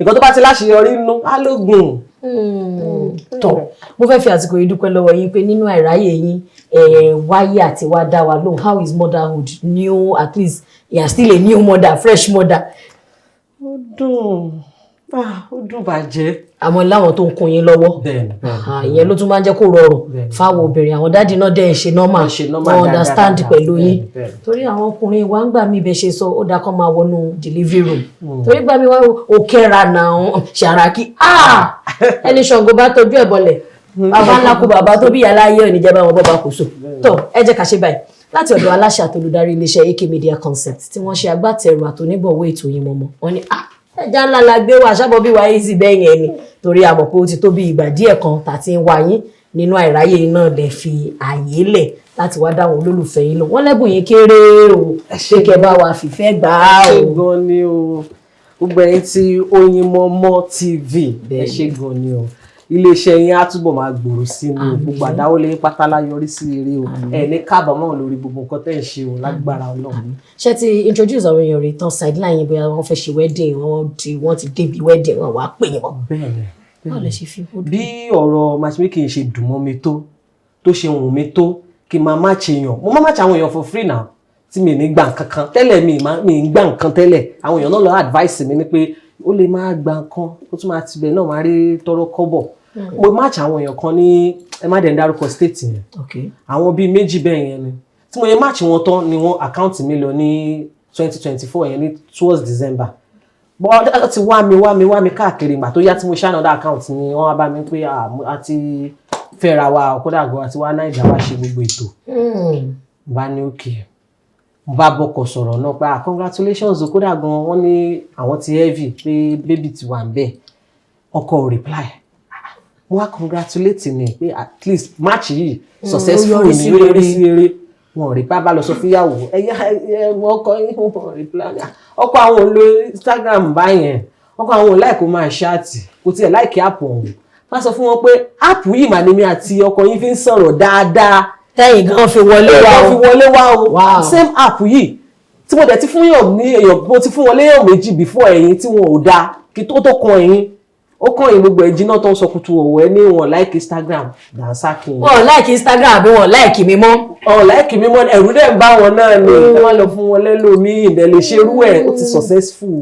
Nǹkan tó bá ti láṣeyọrí nínú alógún. Tọ́ mo fẹ́ fi àsìkò yìí dúpẹ́ lọ́wọ́ yín pé nínú àìráyè yín wáyé àti wá dá wa lóhùn. How is motherhood new, at least you are still a new mother, fresh mother. Ó dùn bàjẹ́. Àmọ́ láwọn tó ń kún yín lọ́wọ́. Ìyẹn ló tún máa ń jẹ́ kó rọrùn fáwọn obìnrin. Àwọn dáàdì náà dẹ̀ ṣe normal. Wọ́n understand pẹ̀lú yín. Torí àwọn ọkùnrin wa ń gbà mí bẹ́ẹ̀ ṣe sọ ó dáa kó máa wọnú delivery room. Torí gbà mí wá ó kẹ́ra náà ṣàràkí. Ẹni Ṣàngó bá tọ́jú ẹ̀ bọ̀lẹ̀. Bàbá ńlá kú bàbá tó bí ìyá láyé ò ní jẹ́ bá wọn bọ́ba kò so. Tó ẹ jẹ́ ká ṣe báyìí. Láti ọ̀dọ̀ aláṣẹ àtolùdarí iléeṣẹ́ AK Media Concept tí wọ́n ṣe agbátẹrù àtònígbọ̀wọ́ ètò Oyinmomo. Wọ́n ní ẹja ńlá la gbé wá ṣábọ̀ bí wá easy bẹ́ẹ̀ yẹn ni torí a mọ̀ pé ó ti tó bí ìgbà díẹ̀ kan tàti ń wá yín nínú àìráyè náà lè fi àyè lẹ̀ láti wá dáwọn olólùfẹ́ yín lọ wọ́n lẹ́bùn yín kéré o ṣé kẹ́ bá wa fìfẹ́ gbà á o. ẹ ṣé gan ni o gbogbo ẹ̀yin tí Oyinmomo TV ẹ ṣé gan ni o iléeṣẹ́ yín á túbọ̀ máa gbòòrò sí i gbogbo àdáwọlé pátálá yọrí sí eré o ẹ ní kábàámọ̀ lórí gbogbo nǹkan tẹ́ ń ṣe o lágbára Ọlọ́run. Ṣé ti introduce àwọn èèyàn rẹ̀ tán sideline yín bóyá wọ́n fẹ́ ṣe wedding wọ́n ti débi wedding wọn wàá pè yín mọ́. Bẹ́ẹ̀ni báwo lè ṣe fi bí ọ̀rọ̀ matchmaking ṣe dùn mọ́ mi tó ṣe wùn mí tó kí n máa match èèyàn mo máa match àwọn èèyàn for free now tí mi ní gbà kankan tẹ́lẹ̀ mi ń gbà nǹkan tẹ́lẹ̀ àwọn èèyàn náà lọ advice mi ni pé ó lè máa gbà nǹkan ó tún máa tibẹ̀ náà máa rí tọrọ kọ́bọ̀ mo match àwọn èèyàn kan ní ẹ má dẹ̀ ń dárúkọ state yẹn àwọn bíi méjì bẹ́ẹ̀ yẹn ni tí mo yẹ match wọn tán ni wọ́n account mi lọ ní 2024 yẹn ní towards December bọ́ ti wá mi káàkiri ìgbà tó yá tí mo ṣe another account ni wọ́n wá bá mi pé àti fẹ́ra wa kódà gan àti wá Naija wá ṣe gbogbo ètò bá ní òkè mo bá bọ́kọ̀ sọ̀rọ̀ náà pé congratulations kódà gan wọ́n ní àwọn ti heavy pé baby ti wà ń bẹ̀ ọkọ ò reply mo wá congratulate ni pé at least match yìí successful ní lórí sí eré wọn rí bá lọ sọ fúnyàwó ọkọ yín wọn reply ọkọ àwọn ò lo Instagram báyẹn ọkọ àwọn ò láìkó máa ṣáàtì kò tiẹ̀ láìkí app ọ̀hún má sọ fún wọn pé app yìí mà ní mi àti ọkọ yín fi ń sọ̀rọ̀ dáadáa tẹ́yìn gan fi wọlé wá o same app yìí tí mo dẹ̀ ti fún yàn ní èèyàn mo ti fún wọn léèyàn méjì before ẹ̀yin tí wọn ò dáa kí tó kan ẹ̀yin ó kàn yín gbogbo ẹ̀jìn náà tó ń sọ kutu ọ̀wọ́ ẹ ní wọn like Instagram dansa kí n. wọn like Instagram àbí wọn like mi mọ́. like mi mọ́ ẹ̀rù dẹ̀ ń bá wọn náà ni wọ́n lọ fún wọn lẹ́lòmíì ìdẹ̀ lè ṣe irú ẹ̀ ó ti successful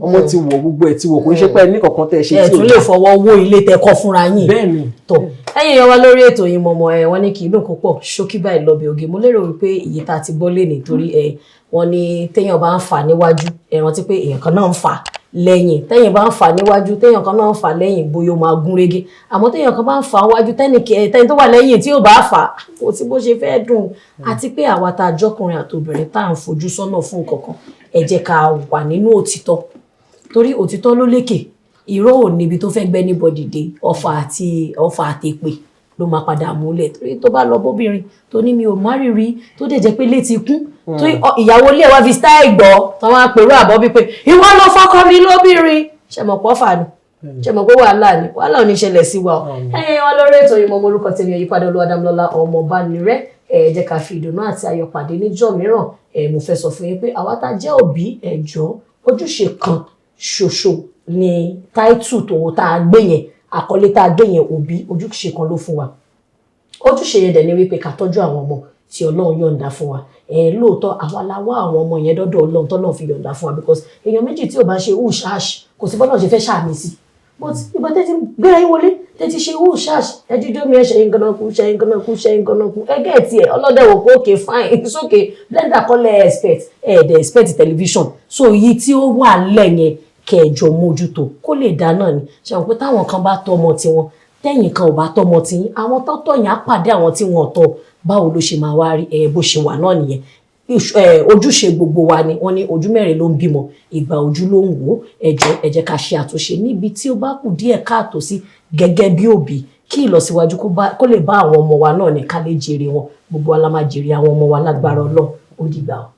ọmọ ti wọ̀ gbogbo ẹ̀ ti wọ̀ kò ń ṣe pé ní kankan tẹ̀ ṣe tí ò ẹ̀ tún lè fọwọ́ owó ilé tẹ̀kọ́ fúnra yín. bẹ́ẹ̀ni tó ẹ̀yin yẹn wá lórí ètò Oyinmomo wọ́n ní kì í dùn púpọ̀ ṣókí báyìí lọ́bẹ̀ oge mo lérò wípé iye tá a ti gbọ́ lé nítorí wọ́n ní téèyàn bá ń fà níwájú ẹ rántí pé èèyàn kan náà ń fà lẹ́yìn téèyàn bá ń fà níwájú téèyàn kan náà ń fà lẹ́yìn bóyá ó máa gún régé àmọ́ téèyàn kan bá ń fà níwájú tẹ́ni tó wà lẹ́yìn tí ò bá fà kò sí bó ṣe fẹ́ dùn àti pé àwa tá a jọkùnrin àtobìnrin tá à ń fojú sọ́nà fún nǹkankan ẹ jẹ́ ká wà nínú òtítọ́ torí òtítọ́ ló lékè irọ́ ò níbi tó fẹ́ gbẹ́ níbọ̀dì dé ọfà àtèpè ló máa padà múlẹ̀ torí tó bá lọ bóbìnrin tó ní mi ò má rírí tó dẹ̀ jẹ́ pé létí kún tó ìyàwó ilé wa fi style gbọ́ tó wá pẹ̀lú àbọ̀ bíi pé ìwọ ló fọkọ mi lóbìnrin ṣẹ̀mọ̀ pọ̀ fà ni ṣẹ̀mọ̀ pé wàhálà ò ní ṣẹlẹ̀ sí wa ẹ̀yin wọn lórí ètò Oyinmomo orúkọ tèmi Oyípadà Olúwadámilọ́lá ọmọ Bánirẹ́ jẹ́ ká fi ìdùnnú àti ayọ̀ pàdé níjọ́ mìíràn mo fẹ́ sọ fún yín pé àwa tá jẹ́ òbí ẹ̀jọ́ ojúṣe kan ṣoṣo ni táìtù tó tá a gbé yẹn àkọlé tá a gbé yẹn òbí ojúṣe kan ló fún wa ojúṣe yẹn dẹ̀ ni wípé ká tọ́jú àwọn ọmọ tí Ọlọ́run yọ̀ǹda fún wa lóòótọ́ àwa la wá àwọn ọmọ yẹn dọ́dọ̀ Ọlọ́run tọ́lọ́run fi yọ̀ǹda fún wa because èèyàn méjì tí ò bá ṣe ṣáàṣì kò sí bọ́lá ṣe fẹ́ ṣàmì sí but ìbọn tẹ́tí gbéra yín wọlé tẹ́tí ṣe ṣáàṣì ẹjíjọ́ mi ṣẹ́yìn ganan-kú ẹgẹ́ ẹ̀ tiẹ̀ ọlọ́dẹ wò pé okay fine it's okay blender kọ́lẹ̀ expect television so èyí tí ó wà lẹ́yìn kẹjọ mójútó kó lè dá náà ni ṣe àwọn pé táwọn kan bá tọ́mọ tiwọn tẹ́yìn kan ò bá tọ́mọ tiyín àwọn tọ́tọ̀ yẹn á pàdé àwọn tí wọn tọ́ báwo ló ṣe máa wá rí bó ṣe wà náà nìyẹn ojúṣe gbogbo wa ni wọ́n ní ojú mẹ́rin ló ń bímọ ìgbà ojú ló ń wò ẹ jẹ́ ká ṣe àtúnṣe níbi tí ó bá kù díẹ̀ káàtó sí gẹ́gẹ́ bí òbí kí ìlọsíwájú kó lè bá àwọn ọmọ wa náà ní ká lè jèrè wọn gbogbo wa la máa jèrè àwọn ọmọ wa lágbára Ọlọ́run ó dìgbà o.